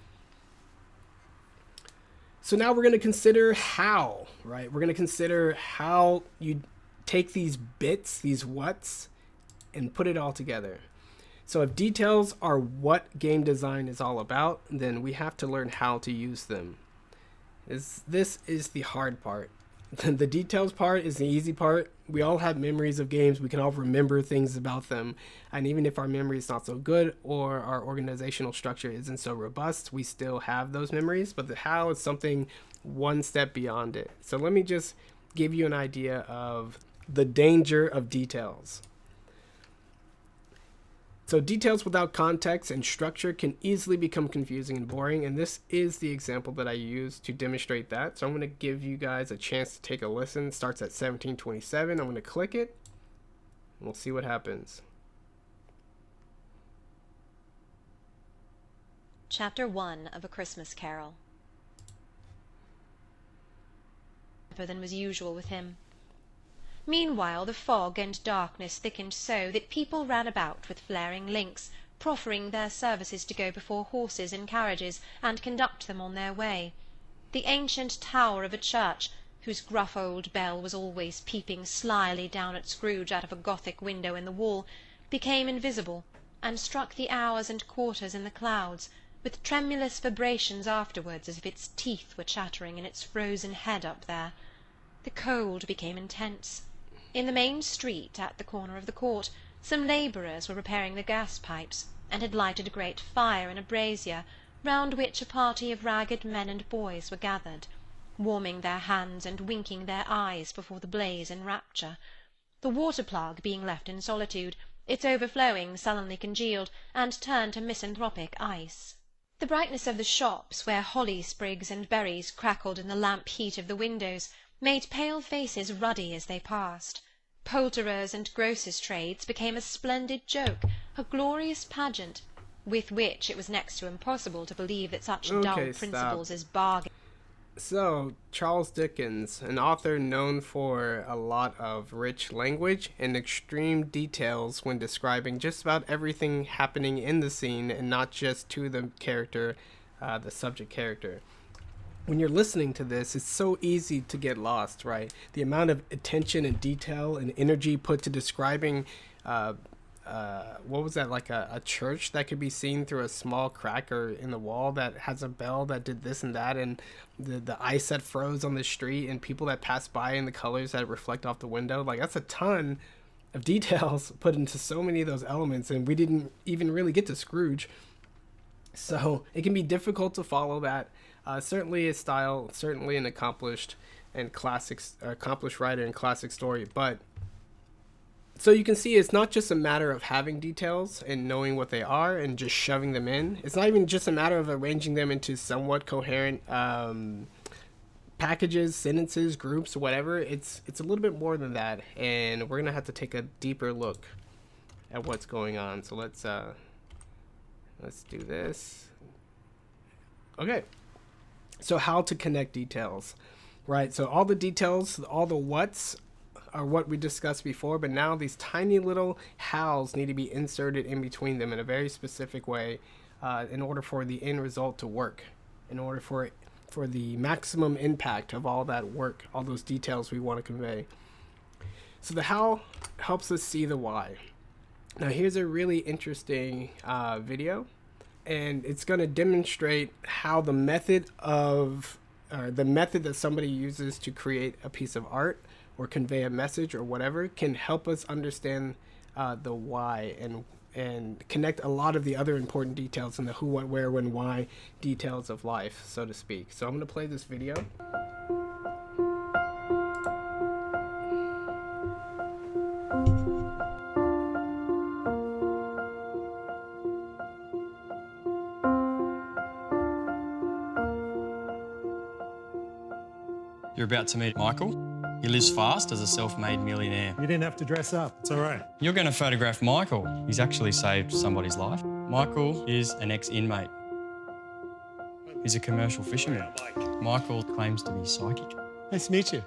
So now we're going to consider how, right? We're going to consider how you take these bits, these whats, and put it all together. So if details are what game design is all about, then we have to learn how to use them. This is the hard part. The details part is the easy part. We all have memories of games. We can all remember things about them. And even if our memory is not so good or our organizational structure isn't so robust, we still have those memories. But the how is something one step beyond it. So let me just give you an idea of the danger of details. So details without context and structure can easily become confusing and boring, and this is the example that I use to demonstrate that. So I'm going to give you guys a chance to take a listen. It starts at 17:27. I'm going to click it, and we'll see what happens. Chapter 1 of A Christmas Carol. Than was usual with him. Meanwhile the fog and darkness thickened so that people ran about with flaring links, proffering their services to go before horses in carriages and conduct them on their way. The ancient tower of a church, whose gruff old bell was always peeping slyly down at Scrooge out of a Gothic window in the wall, became invisible, and struck the hours and quarters in the clouds, with tremulous vibrations afterwards, as if its teeth were chattering in its frozen head up there. The cold became intense. In the main street, at the corner of the court, some labourers were repairing the gas-pipes, and had lighted a great fire in a brazier, round which a party of ragged men and boys were gathered, warming their hands and winking their eyes before the blaze in rapture. The water-plug being left in solitude, its overflowing sullenly congealed, and turned to misanthropic ice. The brightness of the shops, where holly sprigs and berries crackled in the lamp heat of the windows, made pale faces ruddy as they passed. Poulterers' and grocers' trades became a splendid joke, a glorious pageant, with which it was next to impossible to believe that such dull principles as bargain. So, Charles Dickens, an author known for a lot of rich language and extreme details when describing just about everything happening in the scene and not just to the character, the subject character. When you're listening to this, it's so easy to get lost, right? The amount of attention and detail and energy put to describing what was that, like a church that could be seen through a small crack or in the wall that has a bell that did this and that, and the ice that froze on the street and people that pass by and the colors that reflect off the window. Like, that's a ton of details put into so many of those elements, and we didn't even really get to Scrooge. So it can be difficult to follow that. Certainly a style, certainly an accomplished writer and classic story, but so you can see it's not just a matter of having details and knowing what they are and just shoving them in. It's not even just a matter of arranging them into somewhat coherent packages, sentences, groups, whatever. It's a little bit more than that, and we're gonna have to take a deeper look at what's going on. So let's do this. Okay. So how to connect details, right? So all the details, all the what's are what we discussed before, but now these tiny little hows need to be inserted in between them in a very specific way in order for the end result to work, in order for the maximum impact of all that work, all those details we want to convey. So the how helps us see the why. Now here's a really interesting video, and it's going to demonstrate how the method that somebody uses to create a piece of art or convey a message or whatever can help us understand the why and connect a lot of the other important details in the who, what, where, when, why details of life, so to speak. So I'm going to play this video. You're about to meet Michael. He lives fast as a self-made millionaire. You didn't have to dress up. It's all right. You're going to photograph Michael. He's actually saved somebody's life. Michael is an ex-inmate. He's a commercial fisherman. Michael claims to be psychic. Nice to meet you.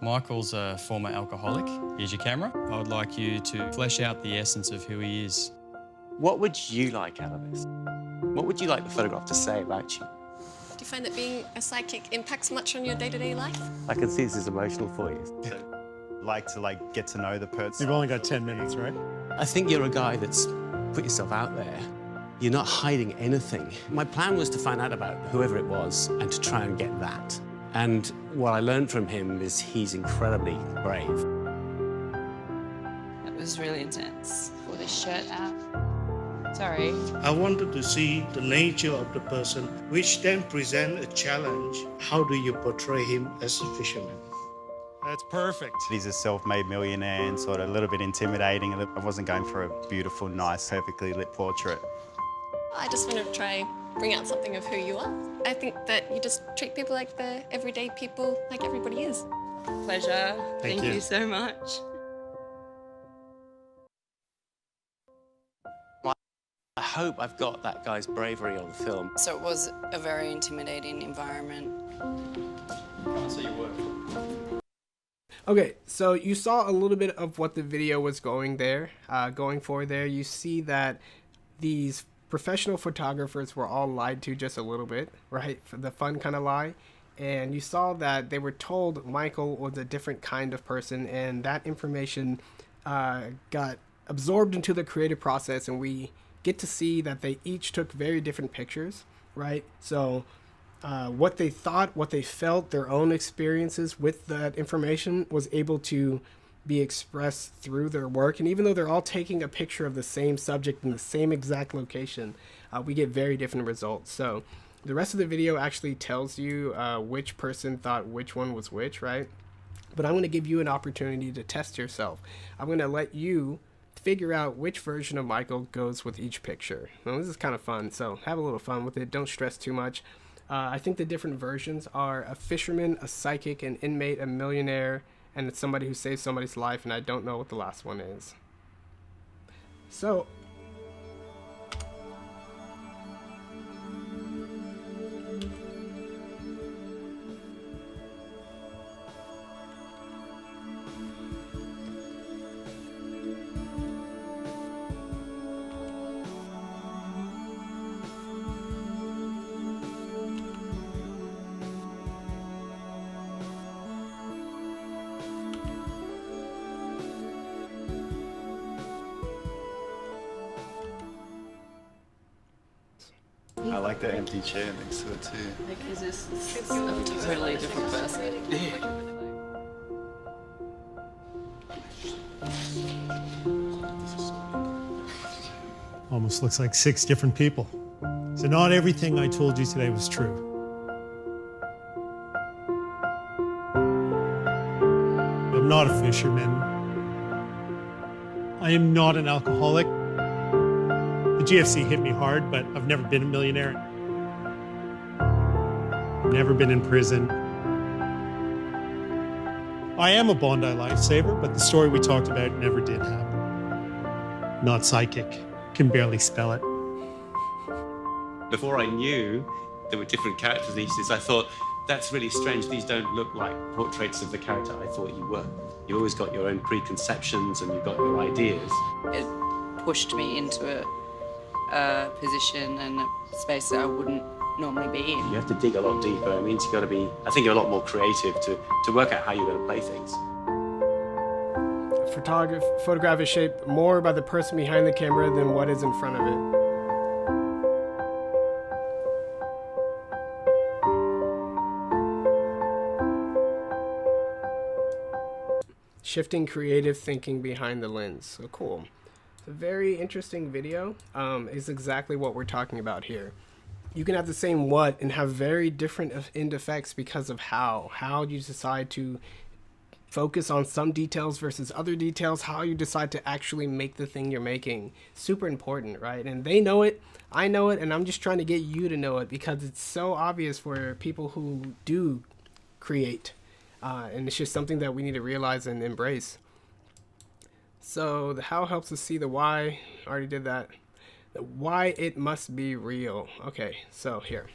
Michael's a former alcoholic. Here's your camera. I would like you to flesh out the essence of who he is. What would you like out of this? What would you like the photograph to say about you? Do you find that being a psychic impacts much on your day-to-day life? I can see this is emotional for you. Like to get to know the person. You've only got 10 minutes, right? I think you're a guy that's put yourself out there. You're not hiding anything. My plan was to find out about whoever it was and to try and get that. And what I learned from him is he's incredibly brave. It was really intense. Pull this shirt out. Sorry. I wanted to see the nature of the person, which then present a challenge. How do you portray him as a fisherman? That's perfect. He's a self-made millionaire and sort of a little bit intimidating. I wasn't going for a beautiful, nice, perfectly lit portrait. I just want to try bring out something of who you are. I think that you just treat people like they're everyday people, like everybody is. Pleasure. Thank you. you so much. I hope I've got that guy's bravery on film. So it was a very intimidating environment. Can't see your work. Okay, so you saw a little bit of what the video was going for there. You see that these professional photographers were all lied to just a little bit, right? For the fun kind of lie. And you saw that they were told Michael was a different kind of person, and that information got absorbed into the creative process, and we get to see that they each took very different pictures, right? So what they thought, what they felt, their own experiences with that information was able to be expressed through their work. And even though they're all taking a picture of the same subject in the same exact location, we get very different results. So the rest of the video actually tells you which person thought which one was which, right? But I'm going to give you an opportunity to test yourself. I'm going to let you figure out which version of Michael goes with each picture. Now, this is kind of fun, so have a little fun with it. Don't stress too much. I think the different versions are a fisherman, a psychic, an inmate, a millionaire, and it's somebody who saved somebody's life, and I don't know what the last one is. So like the empty chair next to it too. Because it's a totally different person. Almost looks like 6 different people. So not everything I told you today was true. I'm not a fisherman. I am not an alcoholic. The GFC hit me hard, but I've never been a millionaire. Never been in prison. I am a Bondi lifesaver, but the story we talked about never did happen. Not psychic. Can barely spell it. Before I knew there were different characters in each, I thought, that's really strange. These don't look like portraits of the character I thought you were. You always got your own preconceptions and you've got your ideas. It pushed me into a position and a space that I wouldn't normally be in. You have to dig a lot deeper. It means you've got to be, I think, you're a lot more creative to work out how you're going to play things. Photograph is shaped more by the person behind the camera than what is in front of it. Shifting creative thinking behind the lens. So cool. It's a very interesting video. Is exactly what we're talking about here. You can have the same what and have very different end effects because of how you decide to focus on some details versus other details, how you decide to actually make the thing you're making. Super important, right? And they know it, I know it, and I'm just trying to get you to know it because it's so obvious for people who do create. And it's just something that we need to realize and embrace. So the how helps us see the why. I already did that. The why, it must be real. Okay, so here.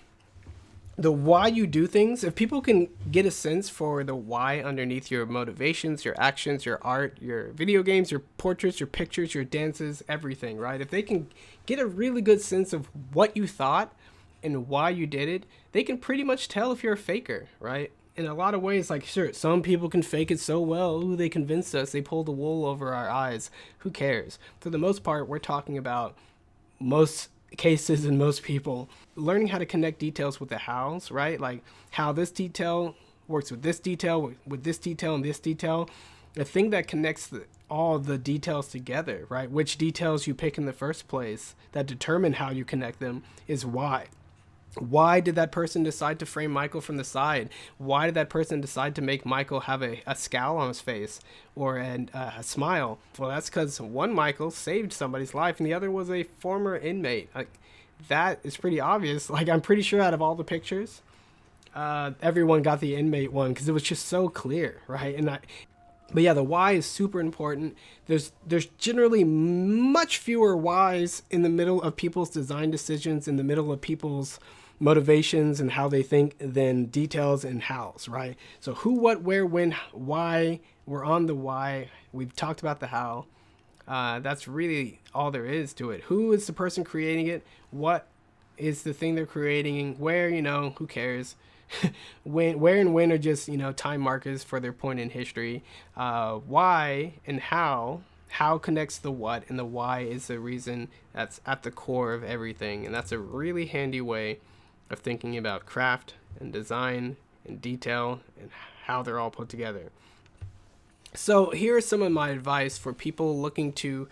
The why you do things, if people can get a sense for the why underneath your motivations, your actions, your art, your video games, your portraits, your pictures, your dances, everything, right? If they can get a really good sense of what you thought and why you did it, they can pretty much tell if you're a faker, right? In a lot of ways, like, sure, some people can fake it so well. Ooh, they convinced us. They pulled the wool over our eyes. Who cares? For the most part, we're talking about most cases and most people learning how to connect details with the hows, right? Like how this detail works with this detail, with this detail and this detail. The thing that connects all the details together, right? Which details you pick in the first place that determine how you connect them is why. Why did that person decide to frame Michael from the side? Why did that person decide to make Michael have a scowl on his face or a smile? Well, that's because one Michael saved somebody's life and the other was a former inmate. Like, that is pretty obvious. Like, I'm pretty sure out of all the pictures, everyone got the inmate one because it was just so clear, right? But yeah, the why is super important. There's generally much fewer whys in the middle of people's design decisions, in the middle of people's motivations and how they think than details and hows, right? So who, what, where, when, why. We're on the why. We've talked about the how. That's really all there is to it. Who is the person creating it? What is the thing they're creating? Where, who cares? Where and when are just, time markers for their point in history. Why and how connects the what, and the why is the reason that's at the core of everything. And that's a really handy way of thinking about craft and design and detail and how they're all put together. So here's some of my advice for people looking to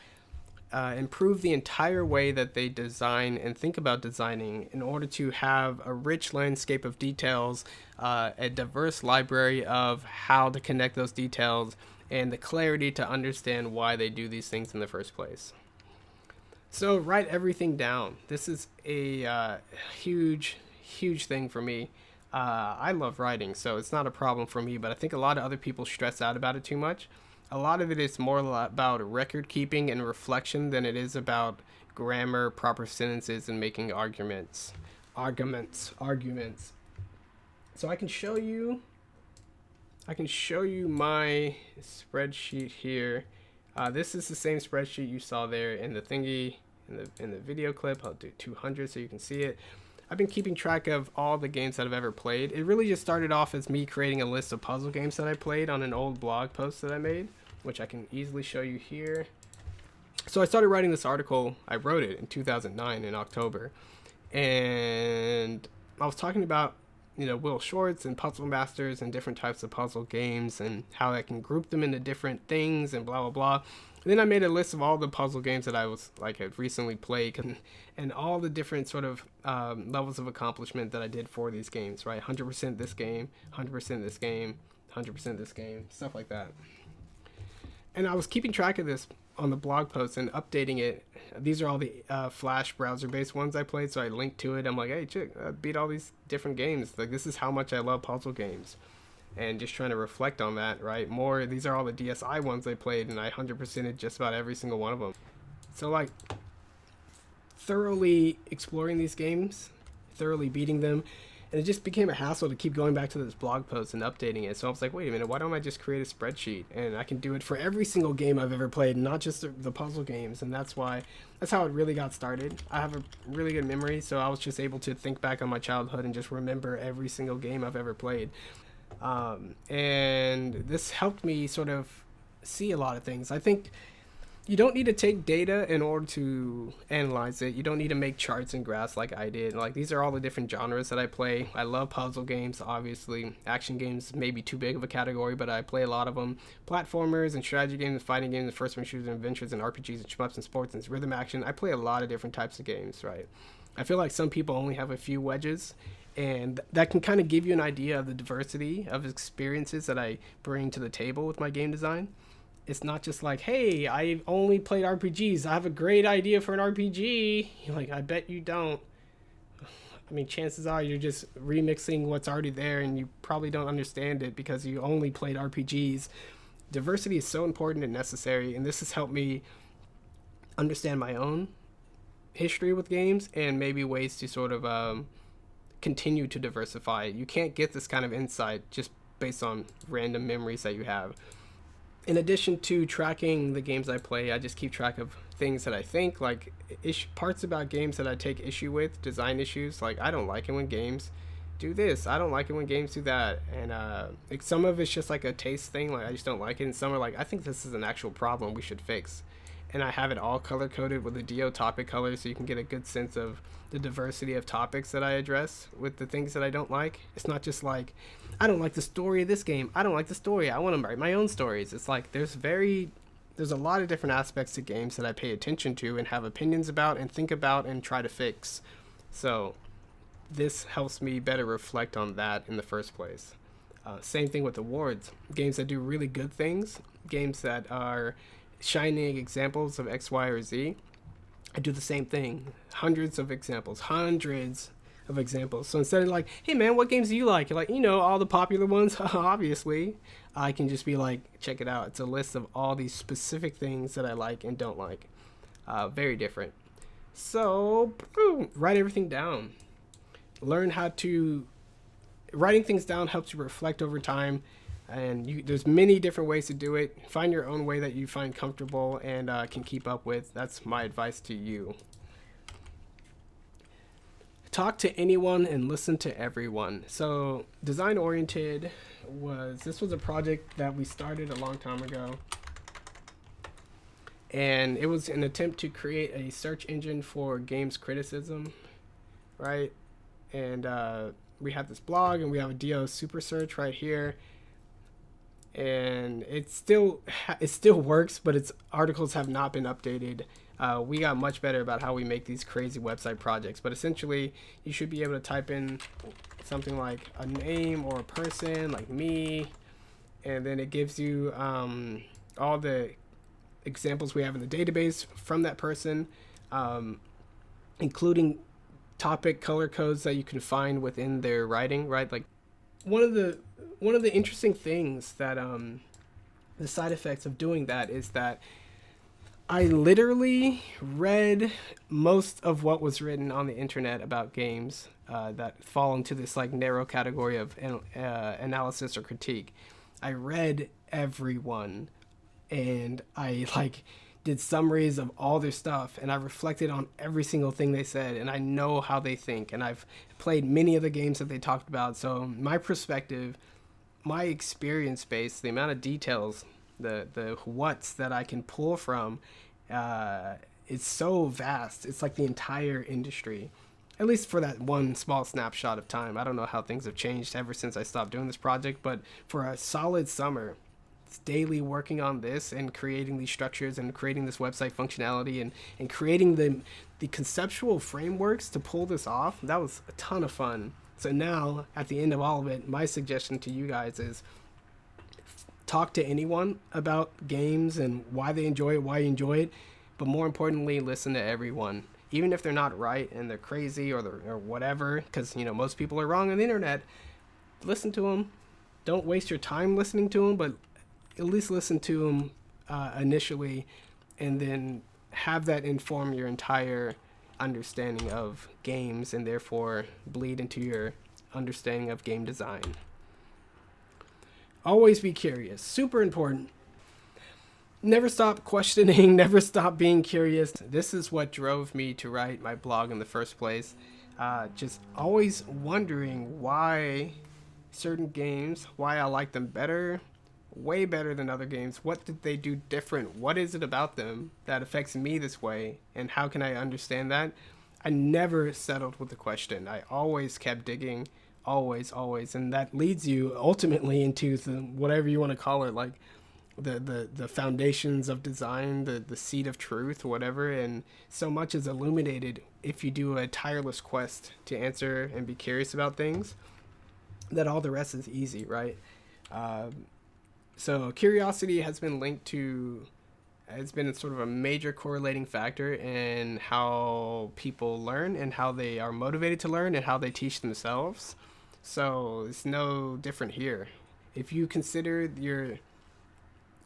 improve the entire way that they design and think about designing in order to have a rich landscape of details, a diverse library of how to connect those details, and the clarity to understand why they do these things in the first place. So write everything down. This is a huge thing for me. I love writing, so it's not a problem for me, but I think a lot of other people stress out about it too much. A lot of it is more about record keeping and reflection than it is about grammar, proper sentences, and making arguments. So I can show you my spreadsheet here. This is the same spreadsheet you saw there in the thingy, in the video clip. I'll do 200 so you can see it. I've been keeping track of all the games that I've ever played. It really just started off as me creating a list of puzzle games that I played on an old blog post that I made, which I can easily show you here. So I started writing this article. I wrote it in 2009 in October. and I was talking about, Will Shorts and Puzzle Masters and different types of puzzle games and how I can group them into different things and blah, blah, blah. And then I made a list of all the puzzle games that I was had recently played and all the different sort of levels of accomplishment that I did for these games, right? 100% this game, 100% this game, 100% this game, stuff like that. And I was keeping track of this on the blog post and updating it. These are all the Flash browser-based ones I played, so I linked to it. I'm like, hey, chick, I beat all these different games. Like, this is how much I love puzzle games. And just trying to reflect on that, right? These are all the DSi ones I played, and I 100%ed just about every single one of them. So, thoroughly exploring these games, thoroughly beating them, and it just became a hassle to keep going back to this blog post and updating it. So I was like, wait a minute, why don't I just create a spreadsheet? And I can do it for every single game I've ever played, not just the puzzle games. And that's how it really got started. I have a really good memory, so I was just able to think back on my childhood and just remember every single game I've ever played. And this helped me sort of see a lot of things. I think you don't need to take data in order to analyze it. You don't need to make charts and graphs like I did. These are all the different genres that I play. I love puzzle games, obviously. Action games may be too big of a category, but I play a lot of them. Platformers and strategy games, fighting games, first-person shooters and adventures and RPGs and shmups and sports and rhythm action. I play a lot of different types of games, right? I feel like some people only have a few wedges, and that can kind of give you an idea of the diversity of experiences that I bring to the table with my game design. It's not just like, hey, I've only played RPGs. I have a great idea for an RPG. You're like, I bet you don't. I mean, chances are you're just remixing what's already there and you probably don't understand it because you only played RPGs. Diversity is so important and necessary, and this has helped me understand my own history with games and maybe ways to sort of continue to diversify. You can't get this kind of insight just based on random memories that you have. In addition to tracking the games I play, I just keep track of things that I think, parts about games that I take issue with, design issues. I don't like it when games do this. I don't like it when games do that. And some of it's just a taste thing. I just don't like it. And some are I think this is an actual problem we should fix. And I have it all color-coded with the DO topic color so you can get a good sense of the diversity of topics that I address with the things that I don't like. It's not just I don't like the story of this game. I don't like the story. I want to write my own stories. It's there's a lot of different aspects to games that I pay attention to and have opinions about and think about and try to fix. So this helps me better reflect on that in the first place. Same thing with awards. Games that do really good things, games that are shining examples of X, Y, or Z. I do the same thing. Hundreds of examples. So instead of hey man, what games do you like? You're all the popular ones, obviously. I can just be check it out. It's a list of all these specific things that I like and don't like. Very different. So, write everything down. Writing things down helps you reflect over time. And there's many different ways to do it. Find your own way that you find comfortable and can keep up with. That's my advice to you. Talk to anyone and listen to everyone. So Design Oriented was a project that we started a long time ago. And it was an attempt to create a search engine for games criticism, right? And we have this blog and we have a DO super search right here. And it still works, but its articles have not been updated. We got much better about how we make these crazy website projects, but essentially you should be able to type in something like a name or a person, like me, and then it gives you all the examples we have in the database from that person, including topic color codes that you can find within their writing, right? One of the interesting things that the side effects of doing that is that I literally read most of what was written on the internet about games that fall into this narrow category of analysis or critique. I read everyone, and I did summaries of all their stuff, and I reflected on every single thing they said, and I know how they think, and I've played many of the games that they talked about. So my perspective, my experience base, the amount of details, the whats that I can pull from, it's so vast. It's like the entire industry. At least for that one small snapshot of time. I don't know how things have changed ever since I stopped doing this project, but for a solid summer, it's daily working on this and creating these structures and creating this website functionality and creating the conceptual frameworks to pull this off. That was a ton of fun. So now, at the end of all of it, my suggestion to you guys is talk to anyone about games and why they enjoy it, why you enjoy it, but more importantly, listen to everyone. Even if they're not right and they're crazy or whatever, because, you know, most people are wrong on the internet, listen to them. Don't waste your time listening to them, but at least listen to them initially, and then have that inform your entire understanding of games and therefore bleed into your understanding of game design. Always be curious. Super important. Never stop questioning, never stop being curious. This is what drove me to write my blog in the first place. Just always wondering why certain games, why I like them better, way better than other games. What did they do different? What is it about them that affects me this way? And how can I understand that? I never settled with the question. I always kept digging, always. And that leads you ultimately into whatever you want to call it, like the foundations of design, the seed of truth, whatever. And so much is illuminated if you do a tireless quest to answer and be curious about things, that all the rest is easy, right? So curiosity has been linked to, it's been sort of a major correlating factor in how people learn and how they are motivated to learn and how they teach themselves. So it's no different here. If you consider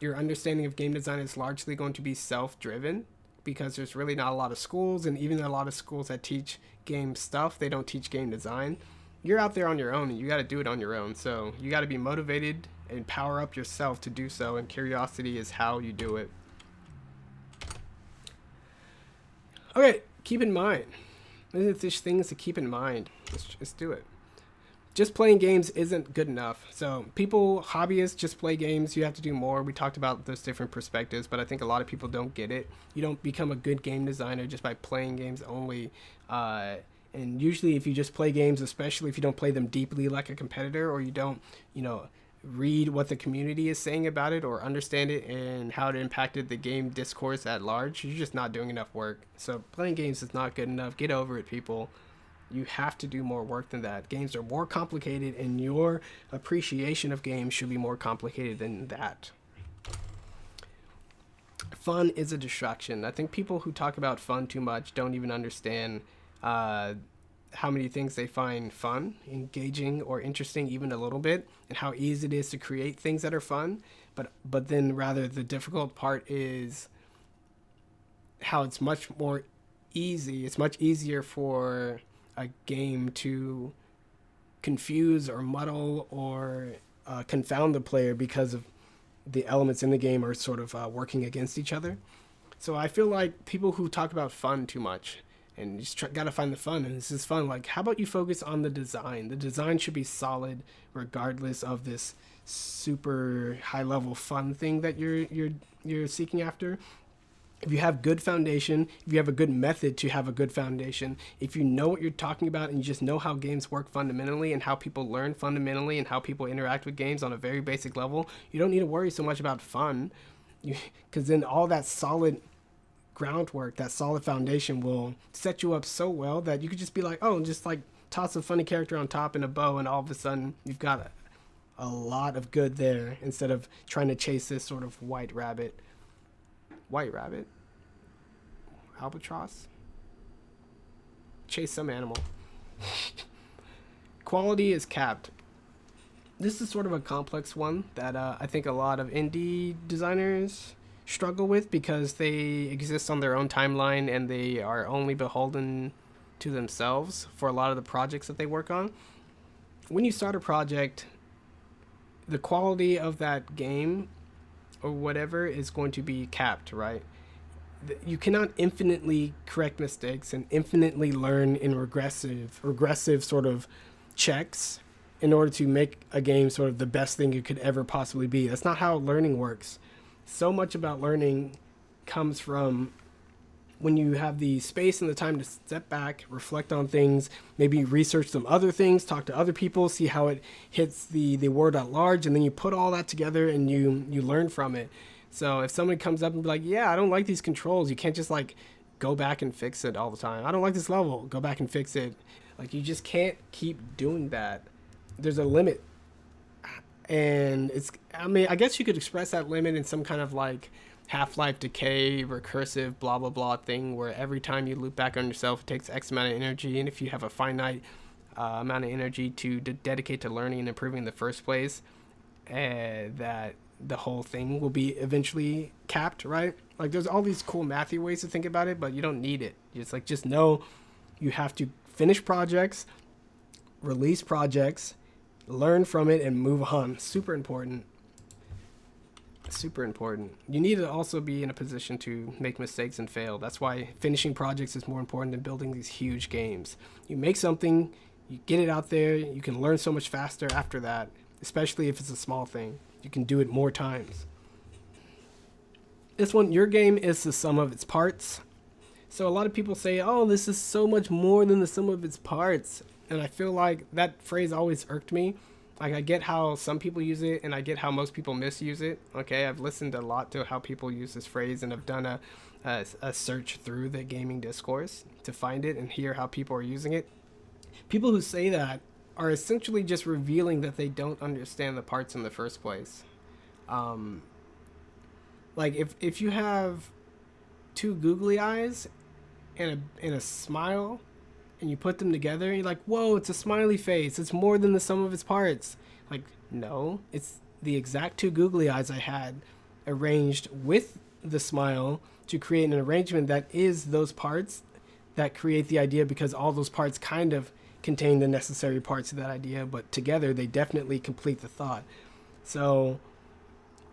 your understanding of game design is largely going to be self-driven, because there's really not a lot of schools, and even a lot of schools that teach game stuff, they don't teach game design. You're out there on your own and you got to do it on your own. So you got to be motivated and power up yourself to do so, and curiosity is how you do it. Okay, keep in mind. There's things to keep in mind. Let's do it. Just playing games isn't good enough. So people, hobbyists, just play games. You have to do more. We talked about those different perspectives, but I think a lot of people don't get it. You don't become a good game designer just by playing games only. And usually if you just play games, especially if you don't play them deeply like a competitor, or you don't, read what the community is saying about it or understand it and how it impacted the game discourse at large, you're just not doing enough work. So playing games is not good enough. Get over it, people. You have to do more work than that. Games are more complicated, and your appreciation of games should be more complicated than that. Fun is a distraction. I think people who talk about fun too much don't even understand how many things they find fun, engaging, or interesting even a little bit, and how easy it is to create things that are fun. But then rather the difficult part is how it's much more easy. It's much easier for a game to confuse or muddle or confound the player because of the elements in the game are sort of working against each other. So I feel like people who talk about fun too much and you just gotta find the fun, and this is fun. Like, how about you focus on the design? The design should be solid regardless of this super high level fun thing that you're seeking after. If you have good foundation, if you have a good method to have a good foundation, if you know what you're talking about and you just know how games work fundamentally and how people learn fundamentally and how people interact with games on a very basic level, you don't need to worry so much about fun, because then all that solid groundwork, that solid foundation will set you up so well that you could just be like, oh, just like toss a funny character on top and a bow, and all of a sudden you've got a lot of good there, instead of trying to chase this sort of white rabbit, albatross, chase some animal. Quality is capped. This is sort of a complex one that I think a lot of indie designers struggle with, because they exist on their own timeline and they are only beholden to themselves for a lot of the projects that they work on. When you start a project, the quality of that game or whatever is going to be capped, right? You cannot infinitely correct mistakes and infinitely learn in regressive sort of checks in order to make a game sort of the best thing it could ever possibly be. That's not how learning works. So much about learning comes from when you have the space and the time to step back, reflect on things, maybe research some other things, talk to other people, see how it hits the word at large, and then you put all that together and you learn from it. So if somebody comes up and be like, yeah, I don't like these controls, you can't just like go back and fix it all the time. I don't like this level, go back and fix it. Like, you just can't keep doing that. There's a limit. And I guess you could express that limit in some kind of like Half-Life Decay, recursive, blah, blah, blah thing, where every time you loop back on yourself, it takes X amount of energy. And if you have a finite amount of energy to dedicate to learning and improving in the first place, that the whole thing will be eventually capped, right? Like, there's all these cool mathy ways to think about it, but you don't need it. Just know you have to finish projects, release projects, learn from it, and move on. Super important. Super important. You need to also be in a position to make mistakes and fail. That's why finishing projects is more important than building these huge games. You make something, you get it out there, you can learn so much faster after that, especially if it's a small thing. You can do it more times. This one, your game is the sum of its parts. So a lot of people say, oh, this is so much more than the sum of its parts. And I feel like that phrase always irked me. Like, I get how some people use it, and I get how most people misuse it. Okay, I've listened a lot to how people use this phrase, and I've done a search through the gaming discourse to find it and hear how people are using it. People who say that are essentially just revealing that they don't understand the parts in the first place. Like, if you have two googly eyes and a smile, and you put them together, and you're like, whoa, it's a smiley face. It's more than the sum of its parts. Like, no, it's the exact two googly eyes I had arranged with the smile to create an arrangement that is those parts that create the idea, because all those parts kind of contain the necessary parts of that idea, but together they definitely complete the thought. So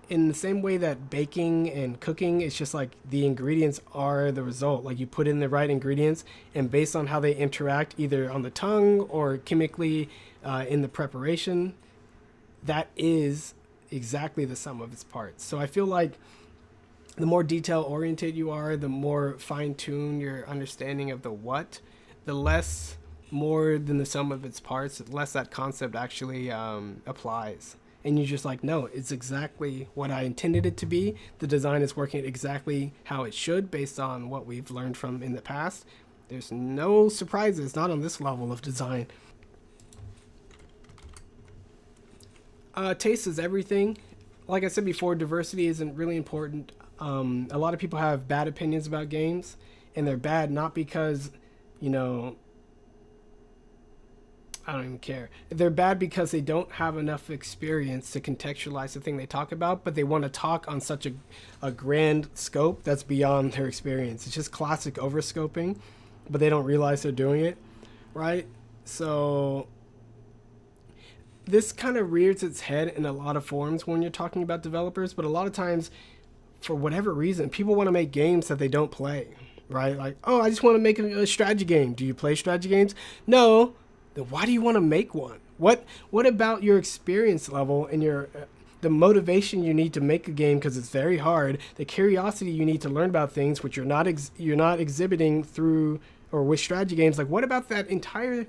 in the same way that baking and cooking, it's just like the ingredients are the result. Like, you put in the right ingredients, and based on how they interact either on the tongue or chemically in the preparation, that is exactly the sum of its parts. So I feel like the more detail oriented you are, the more fine-tuned your understanding of the what, the less more than the sum of its parts, the less that concept actually applies. And you're just like, no, it's exactly what I intended it to be. The design is working exactly how it should based on what we've learned from in the past. There's no surprises, not on this level of design. Taste is everything. Like I said before, diversity isn't really important. A lot of people have bad opinions about games, and they're bad not because, you know, I don't even care. They're bad because they don't have enough experience to contextualize the thing they talk about, but they want to talk on such a grand scope that's beyond their experience. It's just classic overscoping, but they don't realize they're doing it, right? So this kind of rears its head in a lot of forums when you're talking about developers, but a lot of times, for whatever reason, people want to make games that they don't play, right? Like, oh, I just want to make a strategy game. Do you play strategy games? No. Then why do you want to make one? What about your experience level and your the motivation you need to make a game, because it's very hard, the curiosity you need to learn about things which you're not exhibiting through or with strategy games? Like, what about that entire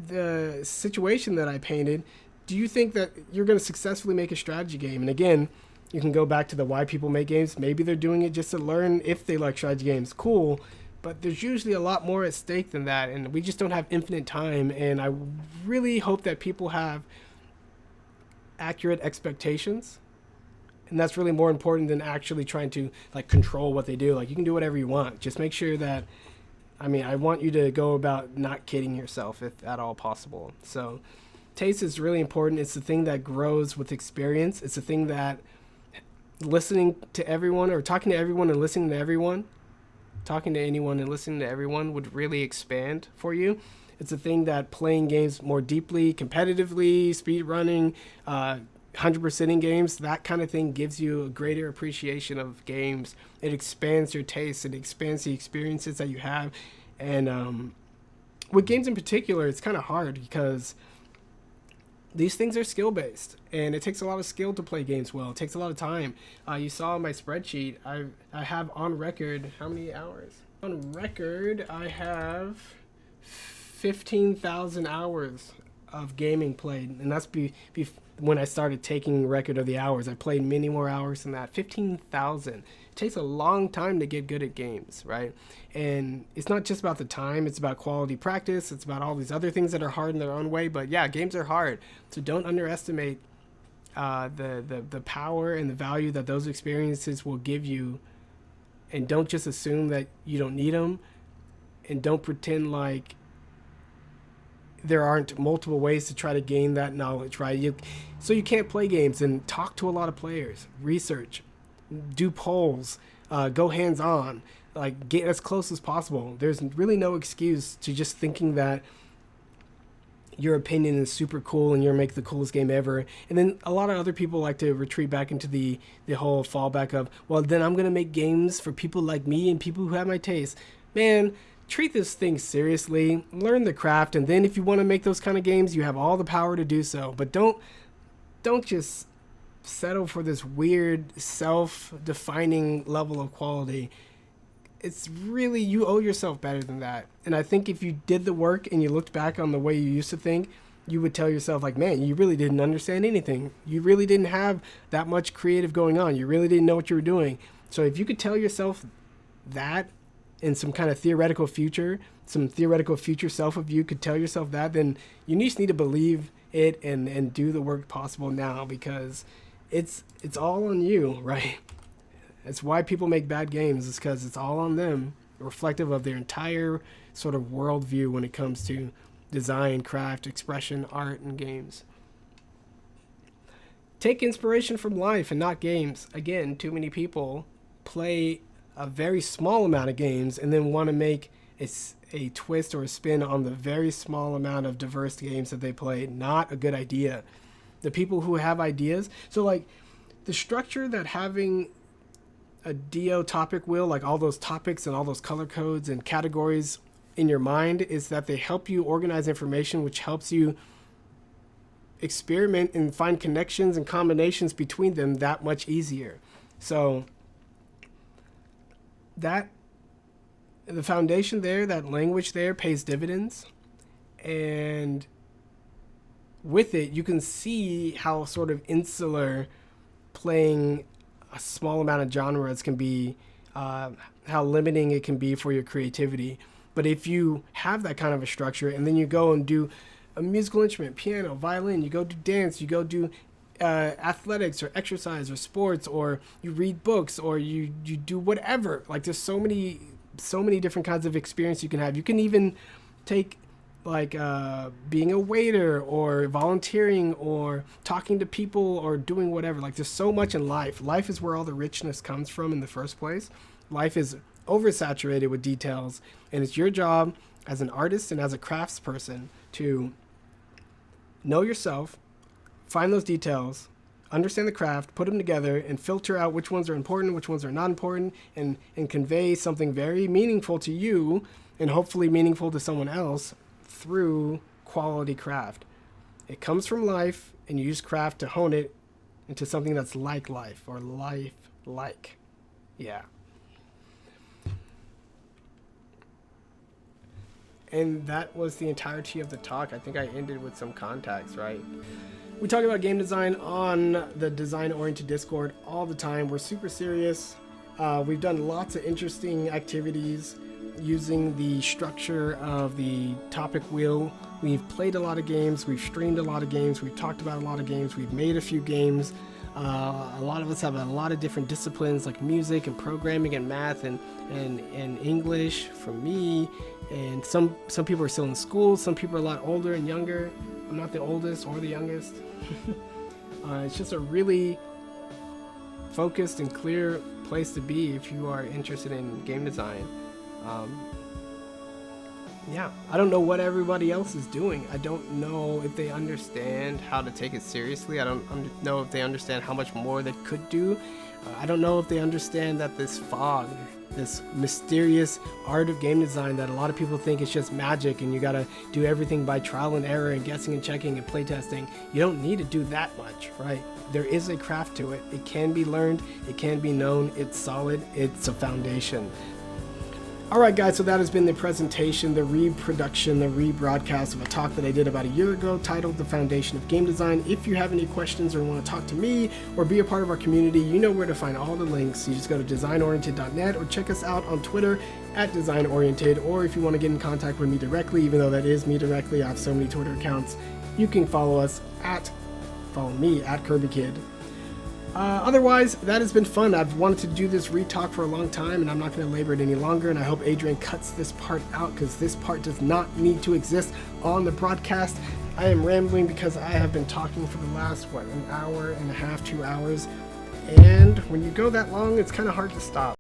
the situation that I painted? Do you think that you're going to successfully make a strategy game? And again, you can go back to the why people make games. Maybe they're doing it just to learn if they like strategy games. Cool. But there's usually a lot more at stake than that, and we just don't have infinite time. And I really hope that people have accurate expectations, and that's really more important than actually trying to like control what they do. Like, you can do whatever you want. Just make sure that, I mean, I want you to go about not kidding yourself if at all possible. So taste is really important. It's the thing that grows with experience. It's the thing that listening to everyone, or talking to everyone and listening to everyone, talking to anyone and listening to everyone would really expand for you. It's a thing that playing games more deeply, competitively, speed running, 100%ing games, that kind of thing gives you a greater appreciation of games. It expands your taste. It expands the experiences that you have. And with games in particular, it's kind of hard because these things are skill-based, and it takes a lot of skill to play games well. It takes a lot of time. You saw on my spreadsheet, I have on record, how many hours? On record, I have 15,000 hours of gaming played, and that's when I started taking record of the hours. I played many more hours than that. 15,000. It takes a long time to get good at games, right? And it's not just about the time, it's about quality practice, it's about all these other things that are hard in their own way. But yeah, games are hard, so don't underestimate the power and the value that those experiences will give you, and don't just assume that you don't need them, and don't pretend like there aren't multiple ways to try to gain that knowledge, right? So you can't play games, and talk to a lot of players, research, do polls, go hands-on, like get as close as possible. There's really no excuse to just thinking that your opinion is super cool and you're make the coolest game ever. And then a lot of other people like to retreat back into the whole fallback of, well, then I'm gonna make games for people like me and people who have my taste. Man, treat this thing seriously, learn the craft, and then if you want to make those kind of games, you have all the power to do so. But don't just settle for this weird self-defining level of quality. It's really, you owe yourself better than that. And I think if you did the work and you looked back on the way you used to think, you would tell yourself like, man, you really didn't understand anything. You really didn't have that much creative going on. You really didn't know what you were doing. So if you could tell yourself that in some kind of theoretical future self of you could tell yourself that, then you just need to believe it and do the work possible now, because it's all on you, right? It's why people make bad games, is because it's all on them, reflective of their entire sort of worldview when it comes to design, craft, expression, art, and games. Take inspiration from life and not games. Again, too many people play a very small amount of games and then want to make a twist or a spin on the very small amount of diverse games that they play. Not a good idea. The people who have ideas, so like the structure that having a DO topic wheel, like all those topics and all those color codes and categories in your mind, is that they help you organize information, which helps you experiment and find connections and combinations between them that much easier. So that the foundation there, that language there, pays dividends, and with it you can see how sort of insular playing a small amount of genres can be, how limiting it can be for your creativity. But if you have that kind of a structure, and then you go and do a musical instrument, piano, violin, you go do dance, you go do athletics or exercise or sports, or you read books, or you do whatever. Like there's so many different kinds of experience you can have. You can even take like being a waiter or volunteering or talking to people or doing whatever. Like there's so much in life. Life is where all the richness comes from in the first place. Life is oversaturated with details, and it's your job as an artist and as a craftsperson to know yourself, find those details, understand the craft, put them together, and filter out which ones are important, which ones are not important, and convey something very meaningful to you and hopefully meaningful to someone else through quality craft. It comes from life, and you use craft to hone it into something that's like life, or life-like. Yeah. And that was the entirety of the talk. I think I ended with some context, right? We talk about game design on the Design-Oriented Discord all the time. We're super serious. We've done lots of interesting activities using the structure of the topic wheel. We've played a lot of games. We've streamed a lot of games. We've talked about a lot of games. We've made a few games. A lot of us have a lot of different disciplines like music and programming and math and English for me. And some people are still in school. Some people are a lot older and younger. I'm not the oldest or the youngest. It's just a really focused and clear place to be if you are interested in game design. yeah, I don't know what everybody else is doing. I don't know if they understand how to take it seriously. I don't know if they understand how much more they could do. I don't know if they understand that this fog, this mysterious art of game design that a lot of people think is just magic and you gotta do everything by trial and error and guessing and checking and playtesting. You don't need to do that much, right? There is a craft to it. It can be learned, it can be known, it's solid, it's a foundation. Alright guys, so that has been the presentation, the reproduction, the rebroadcast of a talk that I did about a year ago titled The Foundation of Game Design. If you have any questions or want to talk to me or be a part of our community, you know where to find all the links. You just go to designoriented.net or check us out on Twitter at designoriented, or if you want to get in contact with me directly, even though that is me directly, I have so many Twitter accounts, you can follow me at KirbyKid. Otherwise, that has been fun. I've wanted to do this retalk for a long time, and I'm not going to labor it any longer, and I hope Adrian cuts this part out, because this part does not need to exist on the broadcast. I am rambling because I have been talking for the last, an hour and a half, 2 hours, and when you go that long, it's kind of hard to stop.